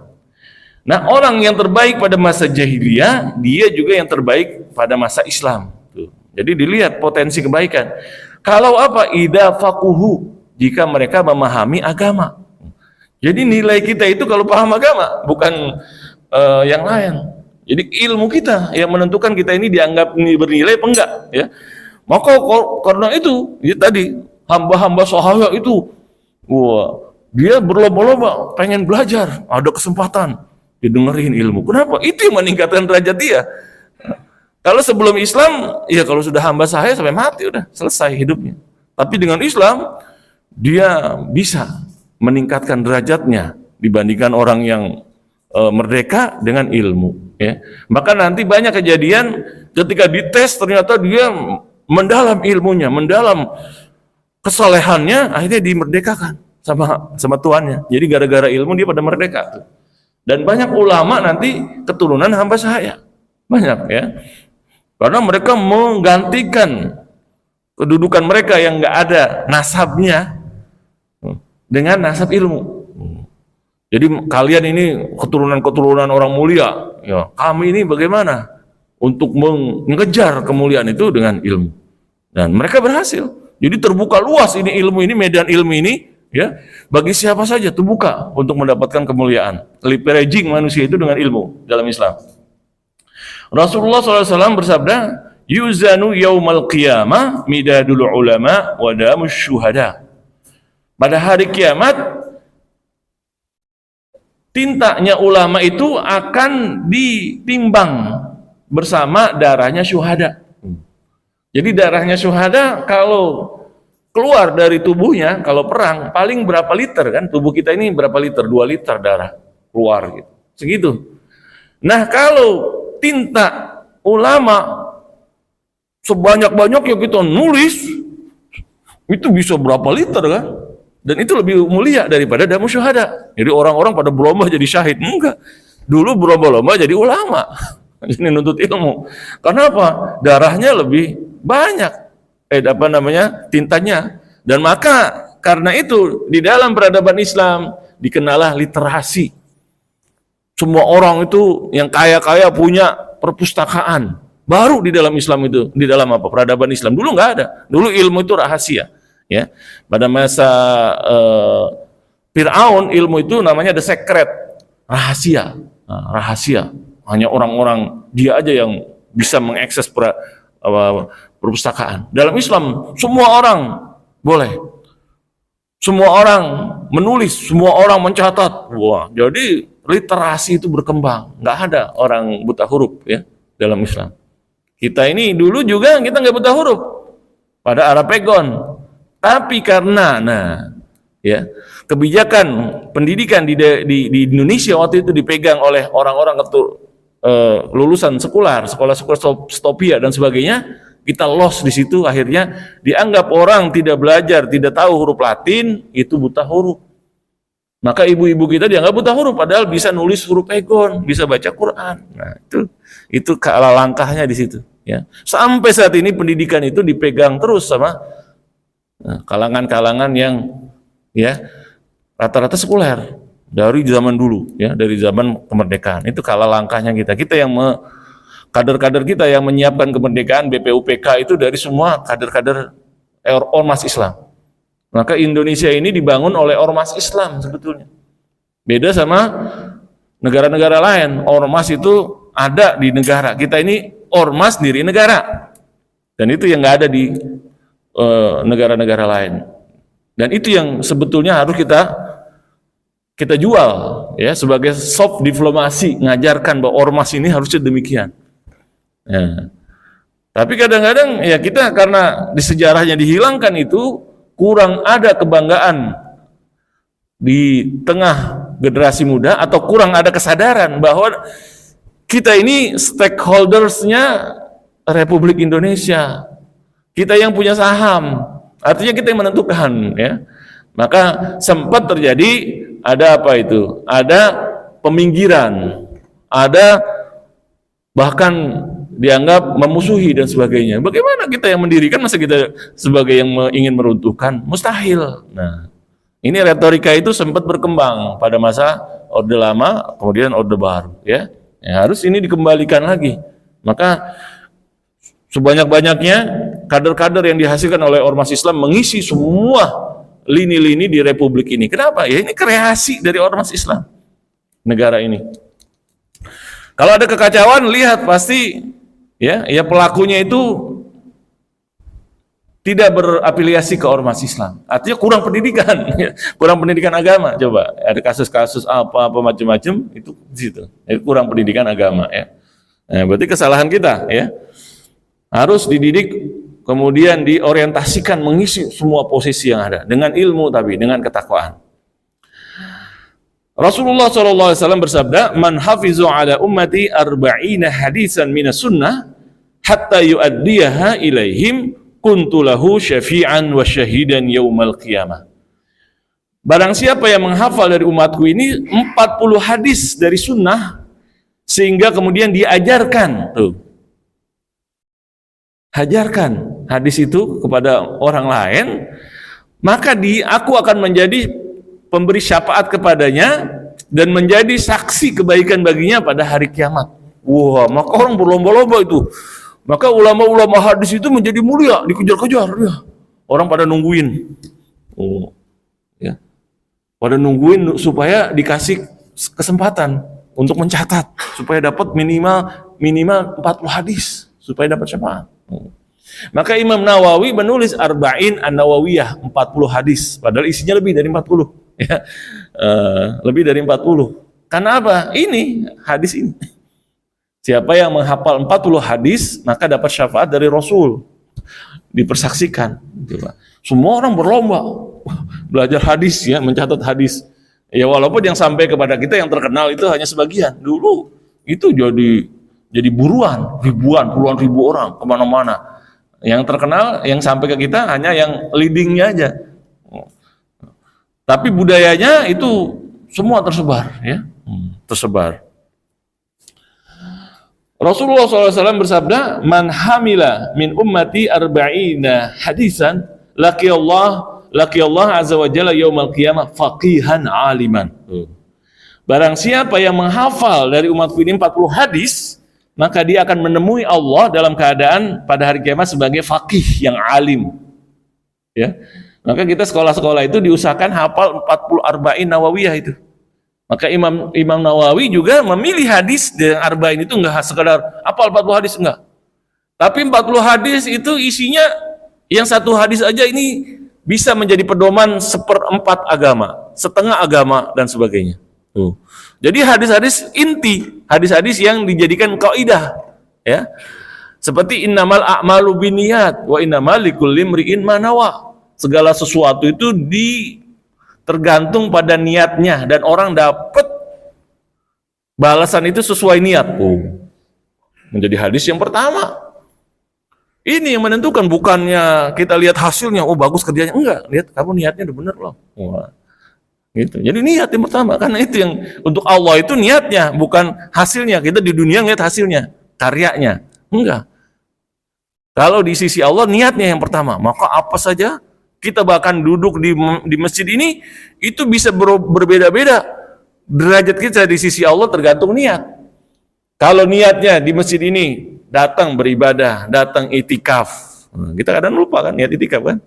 Nah, orang yang terbaik pada masa jahiliyah, dia juga yang terbaik pada masa Islam. Tuh. Jadi dilihat potensi kebaikan. Kalau apa? Idza faquhu, jika mereka memahami agama. Jadi nilai kita itu kalau paham agama, bukan yang lain. Jadi ilmu kita yang menentukan kita ini dianggap bernilai apa enggak, ya. Maka karena itu, ya tadi hamba-hamba sahaya itu, wah, dia berlomba-lomba pengen belajar, ada kesempatan didengerin ilmu. Kenapa? Itu yang meningkatkan derajat dia. Kalau sebelum Islam, ya kalau sudah hamba sahaya sampai mati udah selesai hidupnya. Tapi dengan Islam dia bisa meningkatkan derajatnya dibandingkan orang yang merdeka dengan ilmu, ya. Maka nanti banyak kejadian ketika dites ternyata dia mendalam ilmunya, mendalam kesalehannya, akhirnya dimerdekakan sama tuannya. Jadi gara-gara ilmu dia pada merdeka. Dan banyak ulama nanti keturunan hamba sahaya, banyak, ya, karena mereka menggantikan kedudukan mereka yang nggak ada nasabnya dengan nasab ilmu. Jadi kalian ini keturunan-keturunan orang mulia, ya, kami ini bagaimana untuk mengejar kemuliaan itu dengan ilmu. Dan mereka berhasil. Jadi terbuka luas ini ilmu ini, medan ilmu ini, ya, bagi siapa saja terbuka untuk mendapatkan kemuliaan. Leveraging manusia itu dengan ilmu dalam Islam. Rasulullah SAW bersabda, yuzanu yaumal qiyamah midadul ulama wa damus syuhada. Pada hari kiamat, tintanya ulama itu akan ditimbang bersama darahnya syuhada. Jadi darahnya syuhada kalau keluar dari tubuhnya, kalau perang, paling berapa liter kan? Tubuh kita ini berapa liter? 2 liter darah keluar gitu. Segitu. Nah, kalau tinta ulama sebanyak-banyaknya kita nulis, itu bisa berapa liter kan? Dan itu lebih mulia daripada damu syuhada. Jadi orang-orang pada berlomba jadi syahid. Enggak. Dulu berlomba-lomba jadi ulama. Ini nuntut ilmu. Karena apa? Darahnya lebih banyak. Tintanya. Dan maka karena itu di dalam peradaban Islam dikenalah literasi. Semua orang itu yang kaya-kaya punya perpustakaan. Baru di dalam Islam itu, di dalam apa? Peradaban Islam. Dulu enggak ada. Dulu ilmu itu rahasia. ya. Pada masa Fir'aun, ilmu itu namanya the secret, rahasia. Nah, rahasia. Hanya orang-orang dia aja yang bisa mengakses perpustakaan. Dalam Islam semua orang boleh. Semua orang menulis, semua orang mencatat. Wah, jadi literasi itu berkembang. Nggak ada orang buta huruf ya dalam Islam. Kita ini dulu juga kita nggak buta huruf pada Arapegon. Tapi karena ya kebijakan pendidikan di Indonesia waktu itu dipegang oleh orang-orang lulusan sekolah stopia dan sebagainya, kita lost di situ, akhirnya dianggap orang tidak belajar, tidak tahu huruf Latin itu buta huruf. Maka ibu-ibu kita dianggap buta huruf padahal bisa nulis huruf Egon, bisa baca Quran. Nah, itu kalah langkahnya di situ ya. Sampai saat ini pendidikan itu dipegang terus sama kalangan-kalangan yang ya rata-rata sekuler dari zaman dulu ya, dari zaman kemerdekaan. Itu kalah langkahnya kita. Kita yang kader-kader kita yang menyiapkan kemerdekaan BPUPK itu dari semua kader-kader ormas Islam. Maka Indonesia ini dibangun oleh ormas Islam sebetulnya. Beda sama negara-negara lain. Ormas itu ada di negara. Kita ini ormas diri negara. Dan itu yang nggak ada di negara-negara lain. Dan itu yang sebetulnya harus kita jual ya sebagai soft diplomasi, ngajarkan bahwa ormas ini harusnya demikian. Ya. Tapi kadang-kadang ya kita karena di sejarahnya dihilangkan itu, kurang ada kebanggaan di tengah generasi muda atau kurang ada kesadaran bahwa kita ini stakeholdersnya Republik Indonesia. Kita yang punya saham, artinya kita yang menentukan ya. Maka sempat terjadi ada apa itu? Ada peminggiran, ada bahkan dianggap memusuhi dan sebagainya. Bagaimana kita yang mendirikan, masa kita sebagai yang ingin meruntuhkan? Mustahil. Nah, ini retorika itu sempat berkembang pada masa Orde Lama, kemudian Orde Baru. Ya, harus ini dikembalikan lagi. Maka sebanyak-banyaknya kader-kader yang dihasilkan oleh ormas Islam mengisi semua lini-lini di Republik ini. Kenapa? Ya ini kreasi dari ormas Islam negara ini. Kalau ada kekacauan, lihat pasti ya pelakunya itu tidak berafiliasi ke ormas Islam. Artinya kurang pendidikan, kurang pendidikan agama. Coba ada kasus-kasus apa macam-macam itu di situ. Kurang pendidikan agama ya. Nah, berarti kesalahan kita ya. Harus dididik, kemudian diorientasikan mengisi semua posisi yang ada dengan ilmu, tapi dengan ketakwaan. Rasulullah SAW bersabda, "Man hafizu ala ummati arba'ina hadisan minas sunnah hatta yu'addiyaha ilaihim kuntu lahu syafi'an wa syahidan yaumal qiyamah." Barang siapa yang menghafal dari umatku ini 40 hadis dari sunnah sehingga kemudian diajarkan hajarkan hadis itu kepada orang lain, maka aku akan menjadi pemberi syafaat kepadanya dan menjadi saksi kebaikan baginya pada hari kiamat. Wah, maka orang berlomba-lomba itu. Maka ulama-ulama hadis itu menjadi mulia, dikejar-kejar ya. Orang pada nungguin. Ya. Pada nungguin supaya dikasih kesempatan untuk mencatat supaya dapat minimal 40 hadis supaya dapat syafaat. Maka Imam Nawawi menulis Arba'in An-Nawawiyah 40 hadis, padahal isinya lebih dari 40 ya. Lebih dari 40. Karena apa? Ini hadis ini. Siapa yang menghafal 40 hadis maka dapat syafaat dari Rasul. Dipersaksikan. Semua orang berlomba belajar hadis ya, mencatat hadis. Ya walaupun yang sampai kepada kita yang terkenal itu hanya sebagian. Dulu itu jadi buruan, puluhan ribu orang kemana-mana. Yang terkenal, yang sampai ke kita hanya yang leadingnya aja. Tapi budayanya itu semua tersebar, ya, tersebar. Rasulullah SAW bersabda, "Man hamila min ummati arba'ina hadisan, laki Allah azza wa jalla yaumal qiyamah faqihan aliman." Barang siapa yang menghafal dari umatku ini 40 hadis, maka dia akan menemui Allah dalam keadaan pada hari kiamat sebagai faqih yang alim. Ya. Maka kita sekolah-sekolah itu diusahakan hafal 40 arba'in nawawiyah itu. Maka Imam Nawawi juga memilih hadis dengan arba'in itu enggak sekedar hafal 40 hadis, enggak. Tapi 40 hadis itu isinya yang satu hadis aja ini bisa menjadi pedoman 1/4 agama, setengah agama dan sebagainya. Tuh. Jadi hadis-hadis inti, hadis-hadis yang dijadikan kaidah, ya. Seperti innamal a'malu binniyat wa innamal likulli imri'in ma nawa. Segala sesuatu itu tergantung pada niatnya dan orang dapat balasan itu sesuai niat. Menjadi hadis yang pertama. Ini yang menentukan, bukannya kita lihat hasilnya, oh bagus kerjanya, enggak, lihat kamu niatnya udah benar loh. Wah. Gitu. Jadi niat yang pertama, karena itu yang untuk Allah itu niatnya, bukan hasilnya. Kita di dunia ngeliat hasilnya, karyanya. Enggak. Kalau di sisi Allah niatnya yang pertama, maka apa saja kita bahkan duduk di masjid ini itu bisa berbeda-beda derajat kita di sisi Allah tergantung niat. Kalau niatnya di masjid ini datang beribadah, datang itikaf, kita kadang lupa kan niat itikaf kan.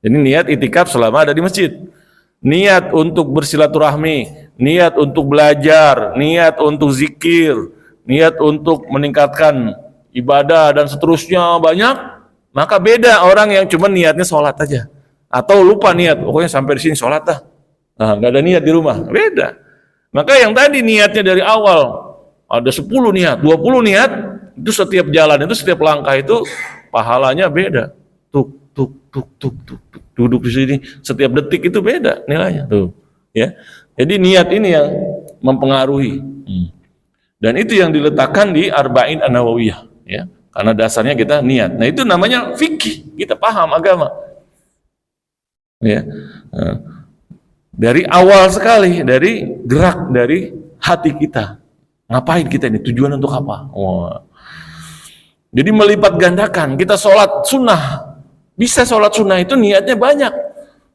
Jadi niat itikaf selama ada di masjid, niat untuk bersilaturahmi, niat untuk belajar, niat untuk zikir, niat untuk meningkatkan ibadah dan seterusnya banyak. Maka beda orang yang cuma niatnya sholat aja, atau lupa niat, pokoknya sampai di sini sholat dah, nggak ada niat di rumah, beda. Maka yang tadi niatnya dari awal ada 10 niat, 20 niat, itu setiap jalan itu setiap langkah itu pahalanya beda. Tuk tuk tuk tuk tuk, tuk. Duduk di sini setiap detik itu beda nilainya tuh, ya. Jadi niat ini yang mempengaruhi, dan itu yang diletakkan di arba'in an-nawawiyah, ya. Karena dasarnya kita niat. Nah itu namanya fikih, kita paham agama. Ya. Nah, dari awal sekali, dari gerak, dari hati kita. Ngapain kita ini? Tujuan untuk apa? Wah. Jadi melipat gandakan, kita sholat sunnah. Bisa sholat sunnah itu niatnya banyak.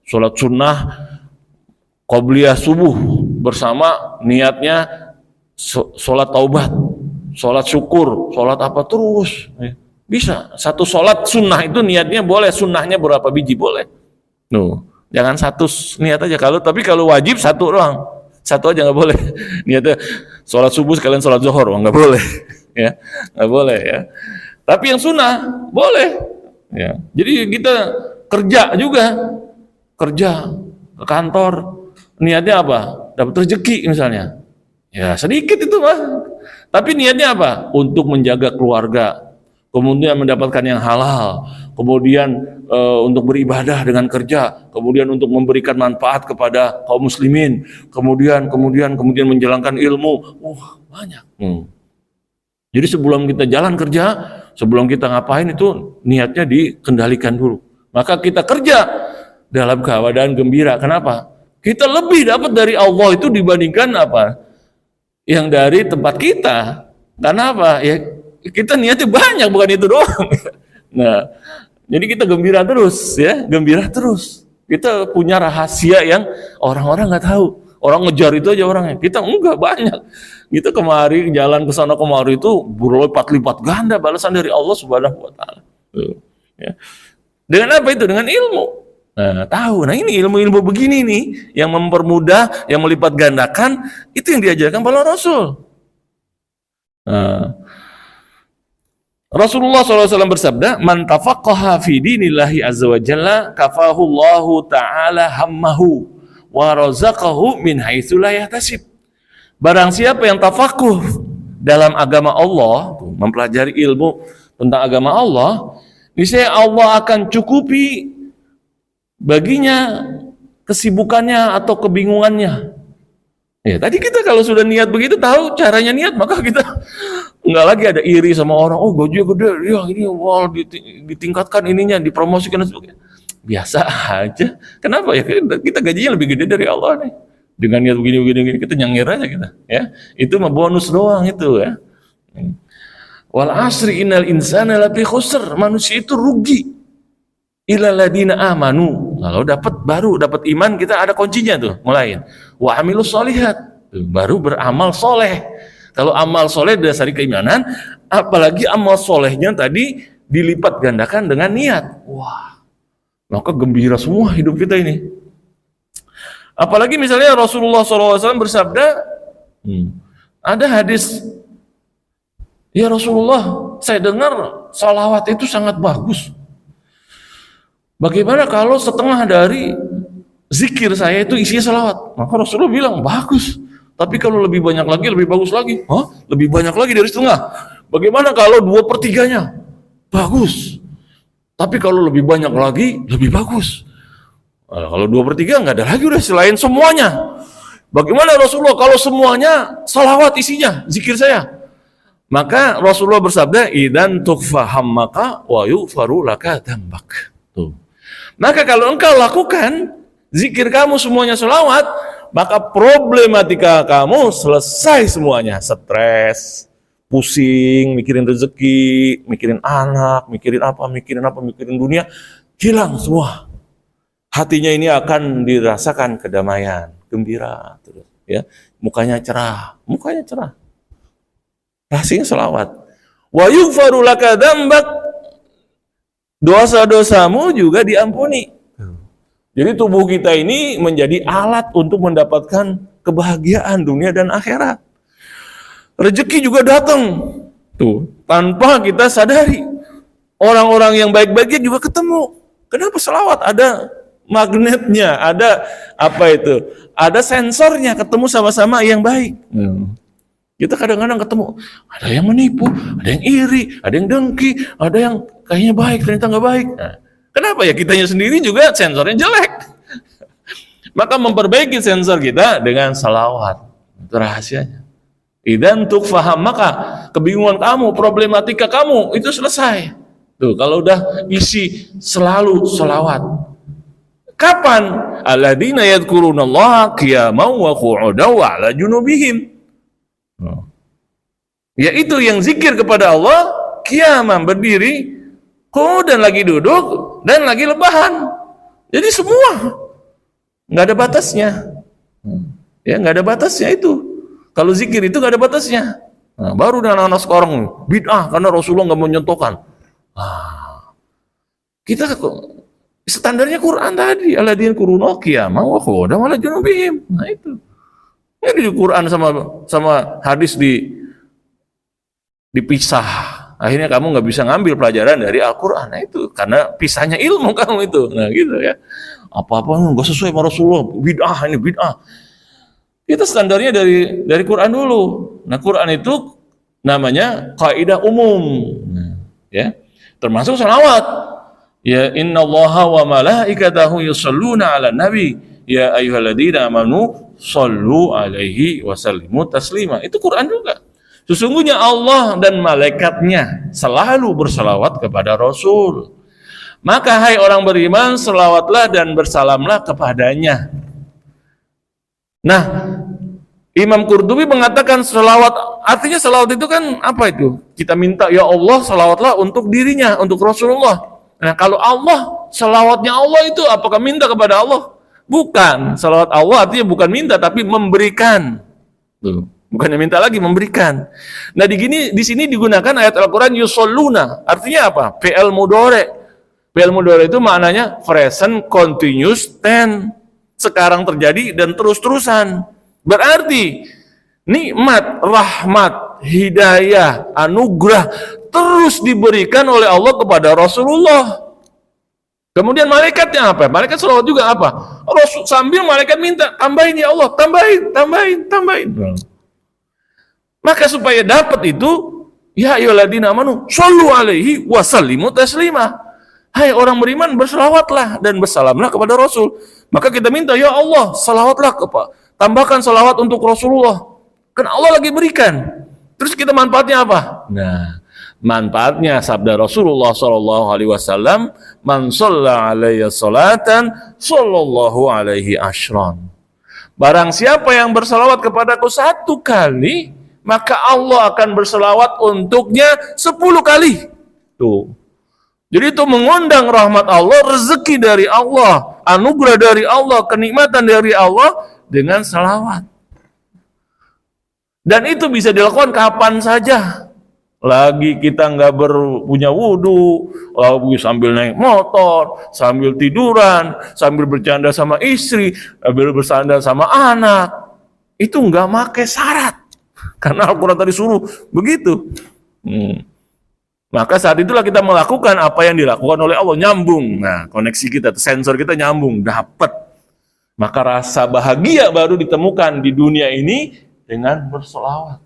Sholat sunnah, qobliyah subuh, bersama niatnya sholat taubat. Sholat syukur, sholat apa terus, bisa. Satu sholat sunnah itu niatnya boleh, sunnahnya berapa biji boleh. Jangan satu niat aja. Tapi kalau wajib satu doang, satu aja nggak boleh. Niatnya sholat subuh sekalian sholat zuhur, nggak boleh, ya, nggak boleh ya. Tapi yang sunnah boleh, ya. Jadi kita kerja juga, kerja ke kantor, niatnya apa? Dapat rezeki misalnya, ya sedikit itu mah. Tapi niatnya apa? Untuk menjaga keluarga, kemudian mendapatkan yang halal, kemudian untuk beribadah dengan kerja, kemudian untuk memberikan manfaat kepada kaum muslimin, kemudian menjalankan ilmu. Banyak. Jadi sebelum kita jalan kerja, sebelum kita ngapain itu niatnya dikendalikan dulu. Maka kita kerja dalam keadaan gembira. Kenapa? Kita lebih dapat dari Allah itu dibandingkan apa? Yang dari tempat kita. Karena apa? Ya kita niatnya banyak, bukan itu doang. Nah, jadi kita gembira terus, ya, gembira terus. Kita punya rahasia yang orang-orang nggak tahu. Orang ngejar itu aja orangnya. Kita enggak banyak. Kita kemari jalan ke sana kemari itu berlipat-lipat ganda balasan dari Allah Subhanahu wa taala. Ya. Dengan apa itu? Dengan ilmu. Nah, tahu. Nah, ini ilmu-ilmu begini nih yang mempermudah, yang melipat gandakan, itu yang diajarkan para Rasul. Nah, Rasulullah SAW bersabda, "Man tafaqqaha fi dinillahi azza wa jalla kafahu Allahu ta'ala hammahu wa razaqahu min haitsu la yahtasib." Barang siapa yang tafakuh dalam agama Allah, mempelajari ilmu tentang agama Allah, niscaya Allah akan cukupi baginya kesibukannya atau kebingungannya. Ya, tadi kita kalau sudah niat begitu, tahu caranya niat, maka kita enggak lagi ada iri sama orang. Oh, gajinya gede, ya ini wah ditingkatkan ininya, dipromosikan dan sebagainya. Biasa aja. Kenapa ya? Kita gajinya lebih gede dari Allah nih. Dengan niat begini kita nyengir aja kita, ya. Itu mah bonus doang itu, ya. Wal asri innal insana lafi khusr. Manusia itu rugi. Illal ladina amanu. Kalau dapat iman, kita ada kuncinya tuh, mulai. Wa amilus sholihat. Baru beramal soleh. Kalau amal soleh dasari keimanan, apalagi amal solehnya tadi dilipat gandakan dengan niat. Wah. maka gembira semua hidup kita ini. Apalagi misalnya Rasulullah SAW bersabda, ada hadis, ya Rasulullah, saya dengar salawat itu sangat bagus. Bagaimana kalau setengah dari zikir saya itu isinya salawat? Maka Rasulullah bilang, bagus. Tapi kalau lebih banyak lagi, lebih bagus lagi. Hah? Lebih banyak lagi dari setengah. Bagaimana kalau 2/3-nya? Bagus. Tapi kalau lebih banyak lagi, lebih bagus. Kalau 2/3 nggak ada lagi udah selain semuanya. Bagaimana Rasulullah kalau semuanya salawat isinya, zikir saya? Maka Rasulullah bersabda, idan tukfaham maka wa yufaru laka dambak. Tuh. Maka kalau engkau lakukan zikir kamu semuanya selawat, maka problematika kamu selesai semuanya. Stres, pusing, mikirin rezeki, mikirin anak, mikirin dunia, hilang semua. Hatinya ini akan dirasakan kedamaian, gembira, terus ya, mukanya cerah. Rahasianya selawat. Wa yughfaru laka dzambak, dosa-dosamu juga diampuni. Jadi tubuh kita ini menjadi alat untuk mendapatkan kebahagiaan dunia dan akhirat. Rezeki juga datang tuh tanpa kita sadari. Orang-orang yang baik-baiknya juga ketemu. Kenapa selawat? Ada magnetnya, ada apa itu? Ada sensornya, ketemu sama-sama yang baik. Kita kadang-kadang ketemu, ada yang menipu, ada yang iri, ada yang dengki, ada yang kayaknya baik, ternyata nggak baik. Nah, kenapa ya? Kitanya sendiri juga sensornya jelek. Maka memperbaiki sensor kita dengan salawat. Itu rahasianya. Idan tukfaham maka kebingungan kamu, problematika kamu itu selesai. Tuh, kalau udah isi selalu salawat. Kapan? Alladzina yadhkurunallaha qiyaman wa qu'udan wa 'ala junubihim. Yaitu yang zikir kepada Allah qiyaman, berdiri, qu'udan lagi duduk, dan lagi lebahan. Jadi semua nggak ada batasnya. Ya, nggak ada batasnya itu. Kalau zikir itu nggak ada batasnya. Nah, baru dengan anak-anak sekarang bid'ah karena Rasulullah nggak menyentuhkan. Kita standarnya Quran tadi, alladzina yadhkuruna qiyaman wa qu'udan wa 'ala junubihim. Nah itu. Ini di Quran sama hadis dipisah. Akhirnya kamu nggak bisa ngambil pelajaran dari Al-Quran. Nah itu karena pisahnya ilmu kamu itu. Nah gitu ya. Apa-apa nggak sesuai sama Rasulullah. Bid'ah ini bid'ah. Kita standarnya dari Quran dulu. Nah Quran itu namanya kaidah umum. Ya, termasuk salawat. Ya innallaha wa malaikatahu yusholluna 'alan nabi. Ya ayyuhalladzina amanu shollu alaihi wasallimu taslima. Itu Quran juga. Sesungguhnya Allah dan malaikatnya selalu bersalawat kepada Rasul. Maka hai orang beriman, selawatlah dan bersalamlah kepadanya. Nah, Imam Qurtubi mengatakan selawat, artinya selawat itu kan apa itu? Kita minta, ya Allah selawatlah untuk dirinya, untuk Rasulullah. Nah kalau Allah, selawatnya Allah itu apakah minta kepada Allah? Bukan, selawat Allah artinya bukan minta tapi memberikan. Tuh. Bukannya minta lagi, memberikan. Nah di sini digunakan ayat Al-Quran yusolluna, artinya apa? Fi'il mudhari. Fi'il mudhari itu maknanya present continuous tense, sekarang terjadi dan terus-terusan. Berarti nikmat, rahmat, hidayah, anugerah terus diberikan oleh Allah kepada Rasulullah. Kemudian malaikatnya apa? Malaikat selawat juga apa? Rasul sambil malaikat minta, tambahin ya Allah, tambahin. Maka supaya dapat itu, ya ayyuhalladzina amanu shollu alaihi wasallimu taslima. Hai orang beriman, berselawatlah dan bersalamlah kepada Rasul. Maka kita minta, ya Allah, salawatlah tambahkan salawat untuk Rasulullah. Kan Allah lagi berikan. Terus kita manfaatnya apa? Nah, manfaatnya sabda Rasulullah SAW, man shalla alayya salatan sallallahu alaihi ashran. Barang siapa yang bersalawat kepadaku 1 kali, maka Allah akan berselawat untuknya 10 kali. Tuh. Jadi itu mengundang rahmat Allah, rezeki dari Allah, anugerah dari Allah, kenikmatan dari Allah dengan salawat. Dan itu bisa dilakukan kapan saja. lagi kita nggak punya wudhu, lagi sambil naik motor, sambil tiduran, sambil bercanda sama istri, sambil bersandar sama anak, itu nggak make syarat, karena Al-Quran tadi suruh begitu. Maka saat itulah kita melakukan apa yang dilakukan oleh Allah, nyambung. Nah, koneksi kita, sensor kita nyambung, dapat. Maka rasa bahagia baru ditemukan di dunia ini dengan bersolawat.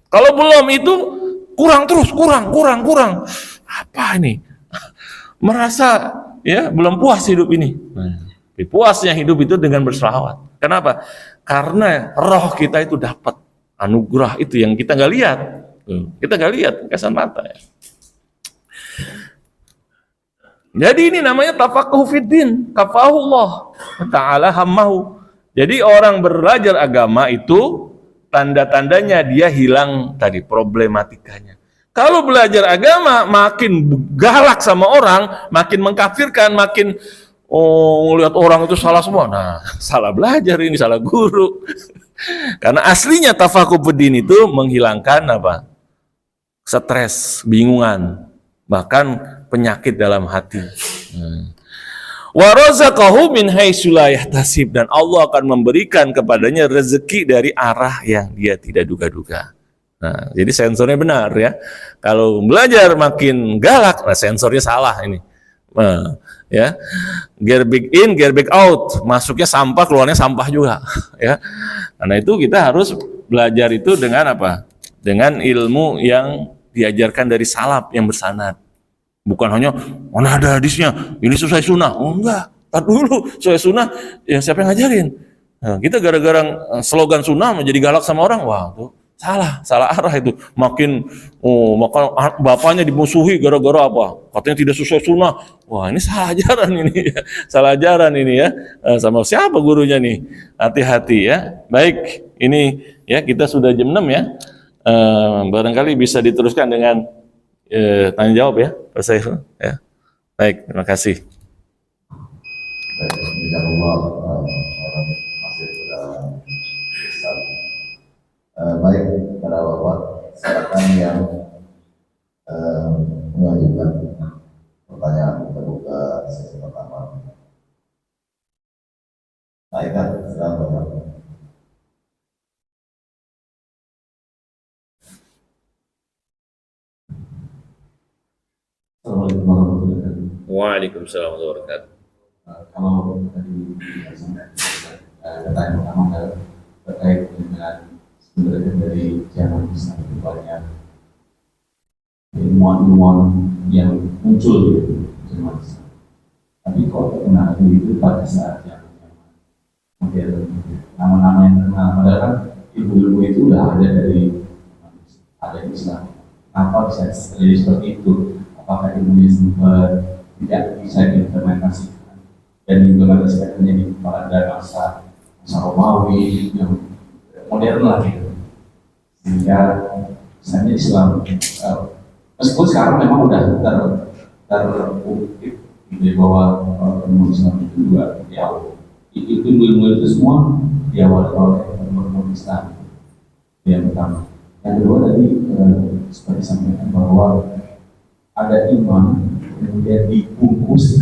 Kalau belum itu kurang terus, kurang. Apa ini? Merasa ya belum puas hidup ini. Puasnya hidup itu dengan bersolawat. Kenapa? Karena roh kita itu dapat anugerah itu yang kita nggak lihat. Kita nggak lihat kasat mata ya. Jadi ini namanya tafaqquh fiddin, kafahullah ta'ala hammahu. Jadi orang belajar agama itu tanda-tandanya dia hilang tadi problematikanya. Kalau belajar agama makin galak sama orang, makin mengkafirkan, makin lihat orang itu salah semua. Nah, salah belajar ini, salah guru. Karena aslinya tafaqquh fiddin itu menghilangkan apa? Stres, bingungan, bahkan penyakit dalam hati. Wa razaqahu min haitsu la yahtasib, dan Allah akan memberikan kepadanya rezeki dari arah yang dia tidak duga-duga. Nah, jadi sensornya benar ya. Kalau belajar makin galak, nah sensornya salah ini. Ya. Gear big in, gear big out. Masuknya sampah, keluarnya sampah juga, ya. Karena itu kita harus belajar itu dengan apa? Dengan ilmu yang diajarkan dari salaf yang bersanad. Bukan hanya mana ada hadisnya, ini sesuai sunnah. Oh enggak, tar dulu sesuai sunnah, ya siapa yang ngajarin? Nah, kita gara-gara slogan sunnah menjadi galak sama orang, wah tuh salah arah itu. Makin maka bapaknya dimusuhi gara-gara apa? Katanya tidak sesuai sunnah. Wah ini salah ajaran ini, salah ajaran ini ya. Sama siapa gurunya nih? Hati-hati ya. Baik, ini ya kita sudah jam 6 ya. Barangkali bisa diteruskan dengan tanya jawab ya, Pak Saiful. Ya. Baik, terima kasih. Baik, para bapak, silakan yang mengajukan pertanyaan terbuka sesi pertama. Baik, silakan bapak. Assalamualaikum warahmatullahi wabarakatuh. Waalaikumsalam warahmatullahi wabarakatuh. Kalau tadi pertanyaan pertama terkait dengan sebenarnya dari zaman Islam itu banyak ilmuwan-ilmuwan yang muncul di zaman Islam. Tapi kok terkenal itu pada saat yang modern, nama-nama yang terkenal, padahal kan ilmu-ilmu itu sudah ada dari Islam. Apa bisa terjadi seperti itu? Apakah ilmunya tidak bisa diimplementasikan dan diimplementasikan hanya di pada masa Romawi yang modern lah gitu, sehingga misalnya Islam meskipun sekarang memang udah terbukti gitu bahwa ilmu Islam itu juga ilmu itu semua diawali oleh ilmu Islam. Yang pertama, yang kedua tadi seperti disampaikan bahwa ada iman kemudian dibungkus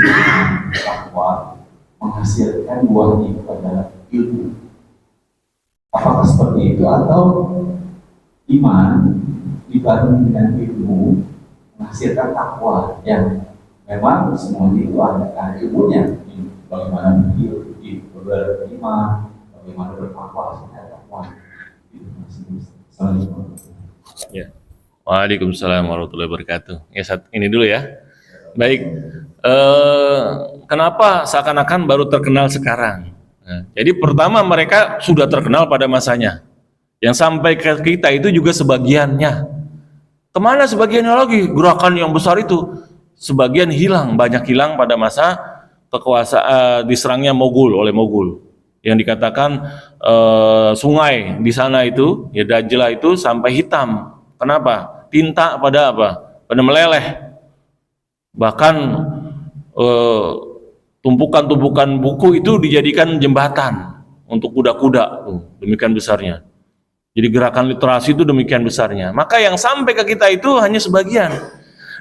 takwa menghasilkan buahnya kepada ilmu. Apakah seperti itu atau iman dibangun dengan ilmu menghasilkan takwa yang memang semuanya itu ada ilmunya, bagaimana beriman, bagaimana bertakwa, ada takwa. Ya. Waalaikumsalam warahmatullahi wabarakatuh. Ya, ini dulu ya. Baik. Kenapa seakan-akan baru terkenal sekarang? Nah, jadi pertama mereka sudah terkenal pada masanya. Yang sampai ke kita itu juga sebagiannya. Kemana sebagiannya lagi? Gerakan yang besar itu sebagian hilang, banyak hilang pada masa kekuasaan diserangnya oleh Mogul. Yang dikatakan sungai di sana itu, ya Dajlah itu sampai hitam. Kenapa? Tinta pada apa? Pada meleleh. Bahkan tumpukan-tumpukan buku itu dijadikan jembatan untuk kuda-kuda. Demikian besarnya. Jadi gerakan literasi itu demikian besarnya. Maka yang sampai ke kita itu hanya sebagian.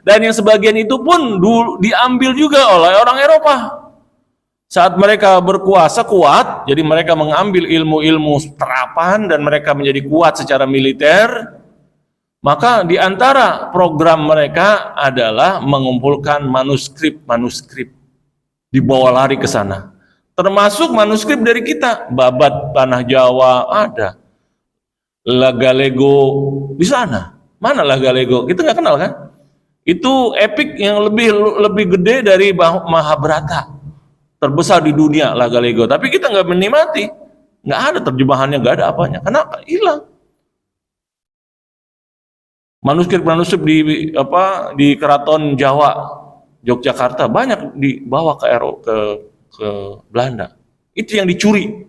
Dan yang sebagian itu pun diambil juga oleh orang Eropa. Saat mereka berkuasa kuat, jadi mereka mengambil ilmu-ilmu terapan dan mereka menjadi kuat secara militer. Maka di antara program mereka adalah mengumpulkan manuskrip-manuskrip, dibawa lari ke sana. Termasuk manuskrip dari kita, Babat Tanah Jawa ada, Lagalego di sana. Mana Lagalego? Kita nggak kenal kan? Itu epik yang lebih gede dari Mahabharata, terbesar di dunia Lagalego. Tapi kita nggak menikmati, nggak ada terjemahannya, nggak ada apanya. Kenapa? Hilang. Manuskrip-manuskrip di Keraton Jawa, Yogyakarta banyak dibawa ke Belanda. Itu yang dicuri.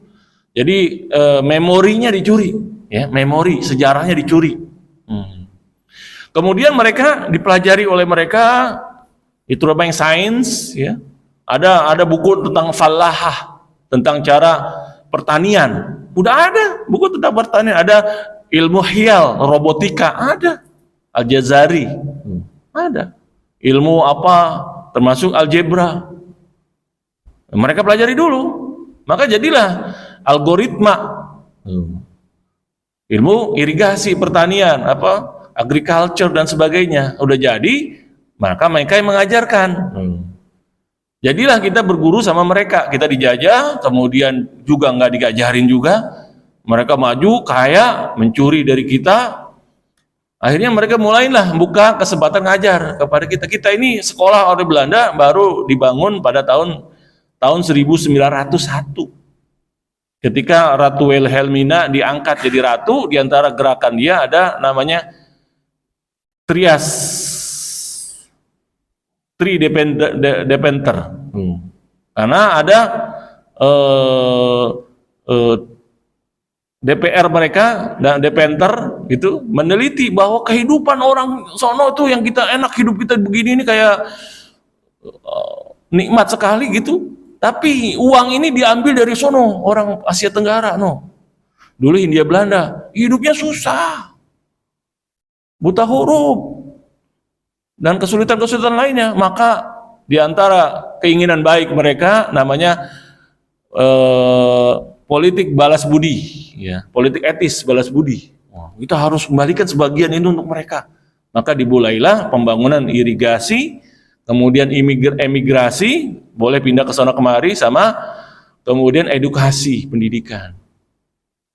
Jadi memorinya dicuri, ya, memori sejarahnya dicuri. Kemudian mereka dipelajari oleh mereka, itu namanya sains, ya. Ada buku tentang falahah, tentang cara pertanian. Udah ada buku tentang pertanian, ada ilmu hial, robotika, ada. Al-Jazari, ada. Ilmu apa, termasuk algebra. Mereka pelajari dulu. Maka jadilah algoritma. Ilmu irigasi, pertanian, agriculture dan sebagainya. Udah jadi, maka mereka yang mengajarkan. Jadilah kita berguru sama mereka. Kita dijajah, kemudian juga nggak diajarin juga. Mereka maju, kaya, mencuri dari kita. Akhirnya mereka mulailah buka kesempatan ngajar kepada kita. Kita ini sekolah oleh Belanda baru dibangun pada tahun 1901. Ketika Ratu Wilhelmina diangkat jadi ratu, di antara gerakan dia ada namanya Trias, Deventer. Karena ada DPR mereka dan Deventer itu meneliti bahwa kehidupan orang sono tuh yang kita enak, hidup kita begini ini kayak nikmat sekali gitu. Tapi uang ini diambil dari sono, orang Asia Tenggara, Dulu Hindia Belanda, hidupnya susah, buta huruf, dan kesulitan-kesulitan lainnya. Maka di antara keinginan baik mereka namanya politik balas budi, ya, politik etis balas budi. Kita harus kembalikan sebagian itu untuk mereka. Maka dimulailah pembangunan irigasi, kemudian emigrasi, boleh pindah ke sana kemari, sama kemudian edukasi pendidikan.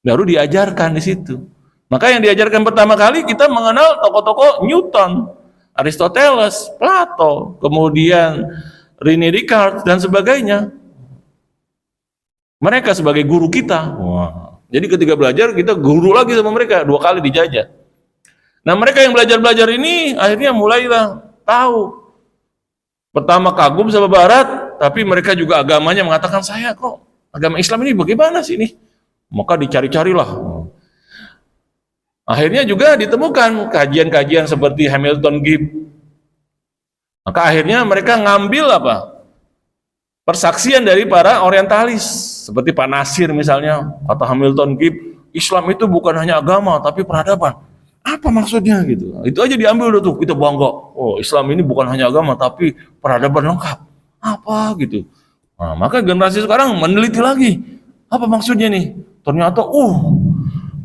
Baru diajarkan di situ. Maka yang diajarkan pertama kali kita mengenal tokoh-tokoh Newton, Aristoteles, Plato, kemudian René Descartes dan sebagainya. Mereka sebagai guru kita. Jadi ketika belajar kita guru lagi sama mereka, 2 kali dijajah. Nah mereka yang belajar-belajar ini akhirnya mulailah tahu. Pertama kagum sama Barat, tapi mereka juga agamanya mengatakan, saya kok agama Islam ini bagaimana sih ini? Maka dicari-carilah. Akhirnya juga ditemukan kajian-kajian seperti Hamilton Gibbs. Maka akhirnya mereka ngambil persaksian dari para orientalis, seperti Pak Nasir misalnya, kata Hamilton Gibbs, Islam itu bukan hanya agama tapi peradaban. Apa maksudnya gitu? Itu aja diambil tuh, kita bangga. Oh, Islam ini bukan hanya agama tapi peradaban lengkap. Apa gitu? Nah, maka generasi sekarang meneliti lagi. Apa maksudnya nih? Ternyata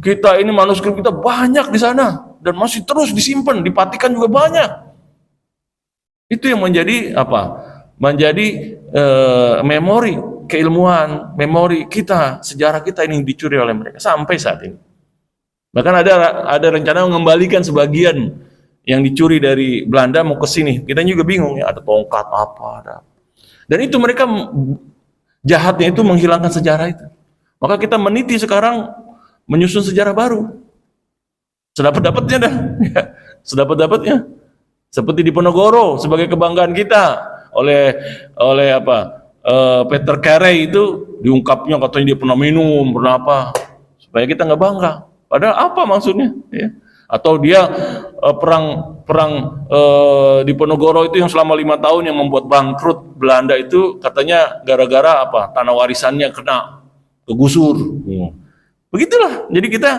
kita ini manuskrip kita banyak di sana dan masih terus disimpan, dipatikan juga banyak. Itu yang menjadi menjadi memori keilmuan, memori kita, sejarah kita ini dicuri oleh mereka sampai saat ini. Bahkan ada rencana mengembalikan sebagian yang dicuri dari Belanda mau ke sini. Kita juga bingung ya, ada tongkat ada. Dan itu mereka jahatnya itu menghilangkan sejarah itu. Maka kita meniti sekarang menyusun sejarah baru. Sedapat-dapatnya dah. Sedapat-dapatnya. Seperti di Ponorogo sebagai kebanggaan kita oleh Peter Carey itu diungkapnya katanya dia pernah minum, pernah apa, supaya kita nggak bangga. Padahal apa maksudnya? Ya. Atau dia perang di Ponorogo itu yang selama 5 tahun yang membuat bangkrut Belanda itu katanya gara-gara tanah warisannya kena kegusur. Begitulah. Jadi kita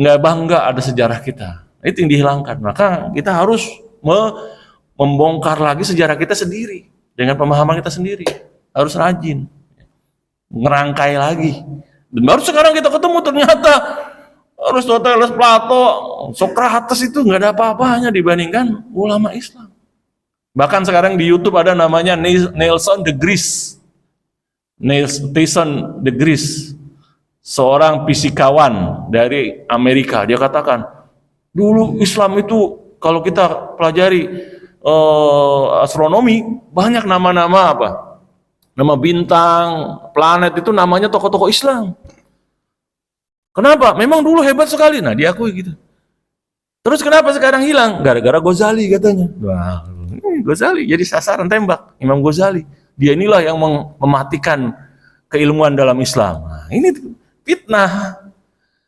nggak bangga ada sejarah kita. Itu yang dihilangkan. Maka kita harus membongkar lagi sejarah kita sendiri dengan pemahaman kita sendiri. Harus rajin, ngerangkai lagi. Dan baru sekarang kita ketemu ternyata Aristoteles, Plato, Socrates itu nggak ada apa-apanya dibandingkan ulama Islam. Bahkan sekarang di YouTube ada namanya Nelson deGrasse, seorang fisikawan dari Amerika. Dia katakan, dulu Islam itu kalau kita pelajari astronomi, banyak nama-nama apa? Nama bintang, planet itu namanya tokoh-tokoh Islam. Kenapa? Memang dulu hebat sekali. Nah, diakui gitu. Terus kenapa sekarang hilang? Gara-gara Ghazali katanya. Wah, Ghazali jadi sasaran tembak. Imam Ghazali. Dia inilah yang mematikan keilmuan dalam Islam. Nah, ini fitnah.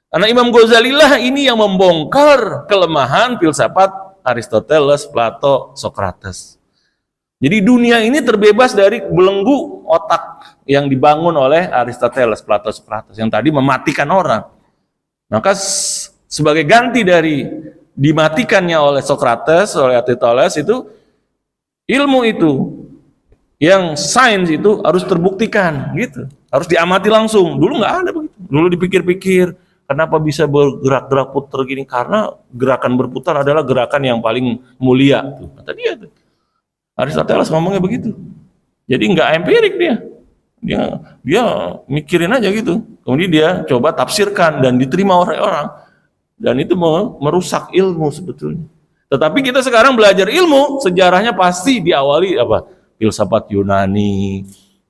Karena Imam Ghazali lah ini yang membongkar kelemahan filsafat Aristoteles, Plato, Socrates. Jadi dunia ini terbebas dari belenggu otak yang dibangun oleh Aristoteles, Plato, Socrates yang tadi mematikan orang. Maka sebagai ganti dari dimatikannya oleh Socrates, oleh Aristoteles itu, ilmu itu yang sains itu harus terbuktikan gitu. Harus diamati langsung. Dulu nggak ada begitu. Dulu dipikir-pikir, kenapa bisa bergerak-gerak putar gini? Karena gerakan berputar adalah gerakan yang paling mulia. Kata dia tuh. Aristoteles ngomongnya begitu. Jadi nggak empirik dia mikirin aja gitu. Kemudian dia coba tafsirkan dan diterima orang-orang. Dan itu merusak ilmu sebetulnya. Tetapi kita sekarang belajar ilmu, sejarahnya pasti diawali apa? Filsafat Yunani,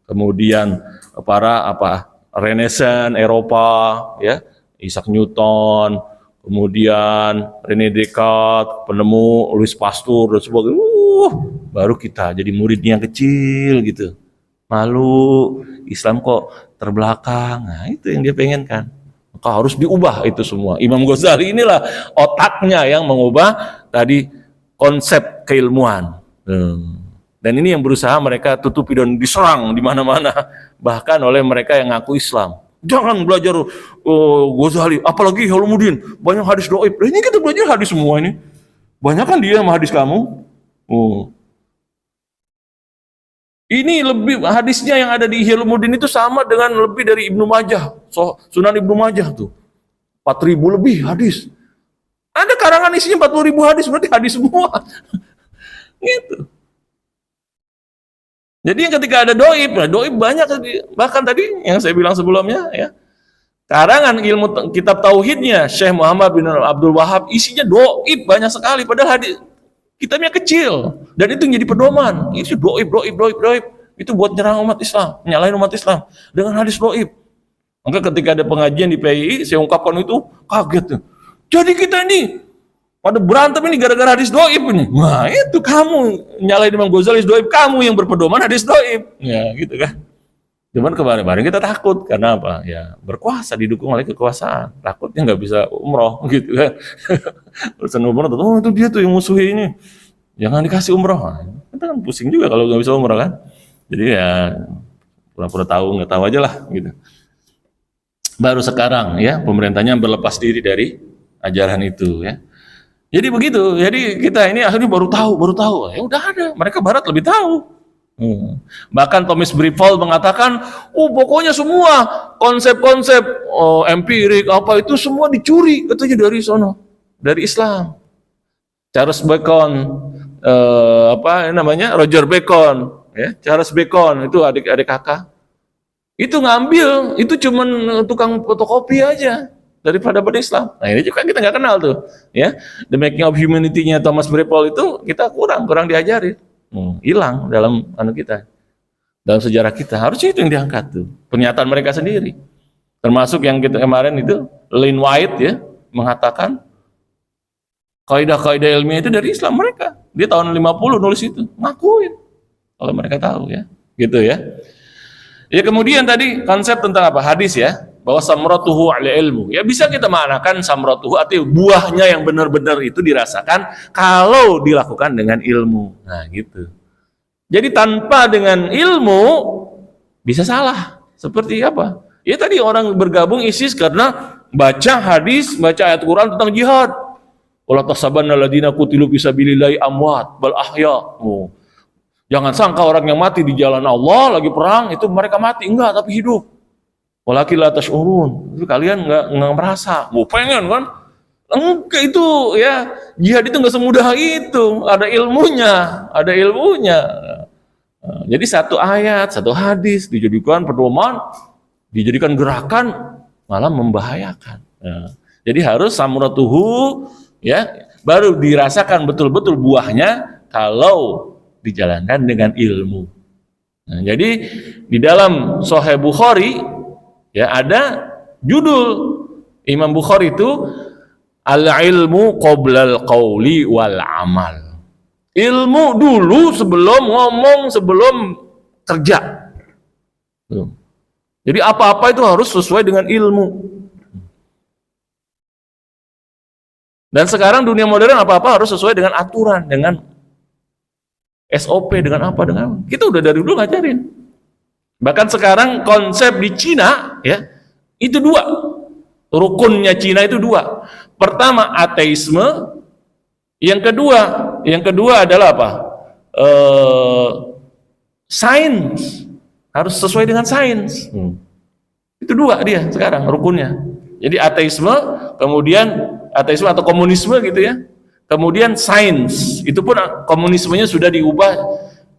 kemudian para Renaissance Eropa, ya, Isaac Newton, kemudian René Descartes, penemu Louis Pasteur dan sebagainya. Baru kita jadi muridnya yang kecil gitu. Malu, Islam kok terbelakang. Nah, itu yang dia pengenkan. Maka harus diubah itu semua. Imam Ghazali inilah otaknya yang mengubah tadi konsep keilmuan. Dan ini yang berusaha mereka tutupi dan diserang di mana-mana, bahkan oleh mereka yang ngaku Islam. Jangan belajar Ghazali, apalagi Hilmuddin, banyak hadis dhaif. Ini kita belajar hadis semua ini. Banyak kan dia sama hadis kamu. Ini lebih hadisnya yang ada di Hilmuddin itu sama dengan lebih dari Ibnu Majah. Sunan Ibnu Majah tuh 4.000 lebih hadis. Ada karangan isinya 40.000 hadis, berarti hadis semua. Gitu. Jadi ketika ada doib banyak bahkan tadi yang saya bilang sebelumnya ya. Karangan ilmu kitab tauhidnya Syekh Muhammad bin Abdul Wahab isinya doib banyak sekali, padahal hadis kitabnya kecil dan itu jadi pedoman. Itu doib. Itu buat nyerang umat Islam, nyalahin umat Islam dengan hadis doib. Maka ketika ada pengajian di PII, saya ungkapkan itu kaget. Jadi kita ini pada berantem ini gara-gara hadis doib ini. Nah itu kamu nyalahin Imam Ghazali doib, kamu yang berpedoman hadis doib. Ya gitu kan. Cuman kemarin kita takut karena apa? Ya berkuasa, didukung oleh kekuasaan. Takutnya nggak bisa umroh gitu kan. Urusan umroh, itu dia tuh yang musuhi ini. Jangan dikasih umroh. Nah, kita kan pusing juga kalau nggak bisa umroh kan. Jadi ya pura-pura tahu, nggak tahu aja lah gitu. Baru sekarang ya pemerintahnya berlepas diri dari ajaran itu ya. Jadi begitu. Jadi kita ini akhirnya baru tahu. Ya udah ada. Mereka Barat lebih tahu. Bahkan Thomas Brifol mengatakan, pokoknya semua konsep-konsep empirik apa itu semua dicuri katanya dari sono, dari Islam. Charles Bacon, Roger Bacon, ya, Charles Bacon itu adik kakak. Itu ngambil, itu cuman tukang fotokopi aja daripada Islam. Nah ini juga kita nggak kenal tuh, ya. The Making of Humanity-nya Thomas Brifol itu kita kurang diajarin. Hilang dalam kita, dalam sejarah kita. Harusnya itu yang diangkat tuh, pernyataan mereka sendiri. Termasuk yang kita kemarin itu Lynn White ya mengatakan kaidah-kaidah ilmiah itu dari Islam mereka. Dia tahun 50 nulis itu, ngakuin kalau mereka tahu ya, gitu ya. Ya kemudian tadi konsep tentang apa? Hadis ya, bahwa samratuhu ala ilmu. Ya bisa kita maknakan samratuhu artinya buahnya yang benar-benar itu dirasakan kalau dilakukan dengan ilmu. Nah, gitu. Jadi tanpa dengan ilmu bisa salah. Seperti apa? Ya tadi orang bergabung ISIS karena baca hadis, baca ayat Quran tentang jihad. Wala tahsabanna alladziina qutilu fisabilillahi amwat bal ahya. Oh. Jangan sangka orang yang mati di jalan Allah lagi perang itu mereka mati, enggak, tapi hidup. Walakin la tash'urun. Itu kalian enggak merasa. Mau pengen kan? Enggak, itu ya, jihad itu enggak semudah itu. Ada ilmunya, ada ilmunya. Jadi satu ayat, satu hadis dijadikan pedoman, dijadikan gerakan, malah membahayakan. Jadi harus samuratuhu, ya, baru dirasakan betul-betul buahnya kalau dijalankan dengan ilmu. Nah, jadi di dalam Sahih Bukhari ya ada judul Imam Bukhari itu al-ilmu qoblal qawli wal amal. Ilmu dulu sebelum ngomong, sebelum kerja. Jadi apa-apa itu harus sesuai dengan ilmu. Dan sekarang dunia modern apa-apa harus sesuai dengan aturan, dengan SOP, dengan apa, dengan kita udah dari dulu ngajarin. Bahkan sekarang konsep di Cina ya itu dua, rukunnya Cina itu dua. Pertama ateisme, yang kedua adalah apa? Sains, harus sesuai dengan sains. Itu dua dia sekarang rukunnya. Jadi ateisme, kemudian ateisme atau komunisme gitu ya. Kemudian sains, itu pun komunismenya sudah diubah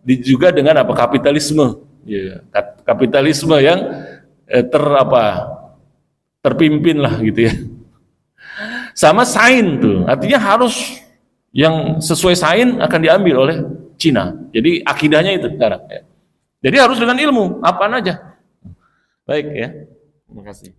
juga dengan apa? Kapitalisme. Ya, kapitalisme yang terpimpin lah gitu ya. Sama sains tuh, artinya harus yang sesuai sains akan diambil oleh Cina. Jadi akidahnya itu sekarang. Ya. Jadi harus dengan ilmu, apaan aja. Baik ya, terima kasih.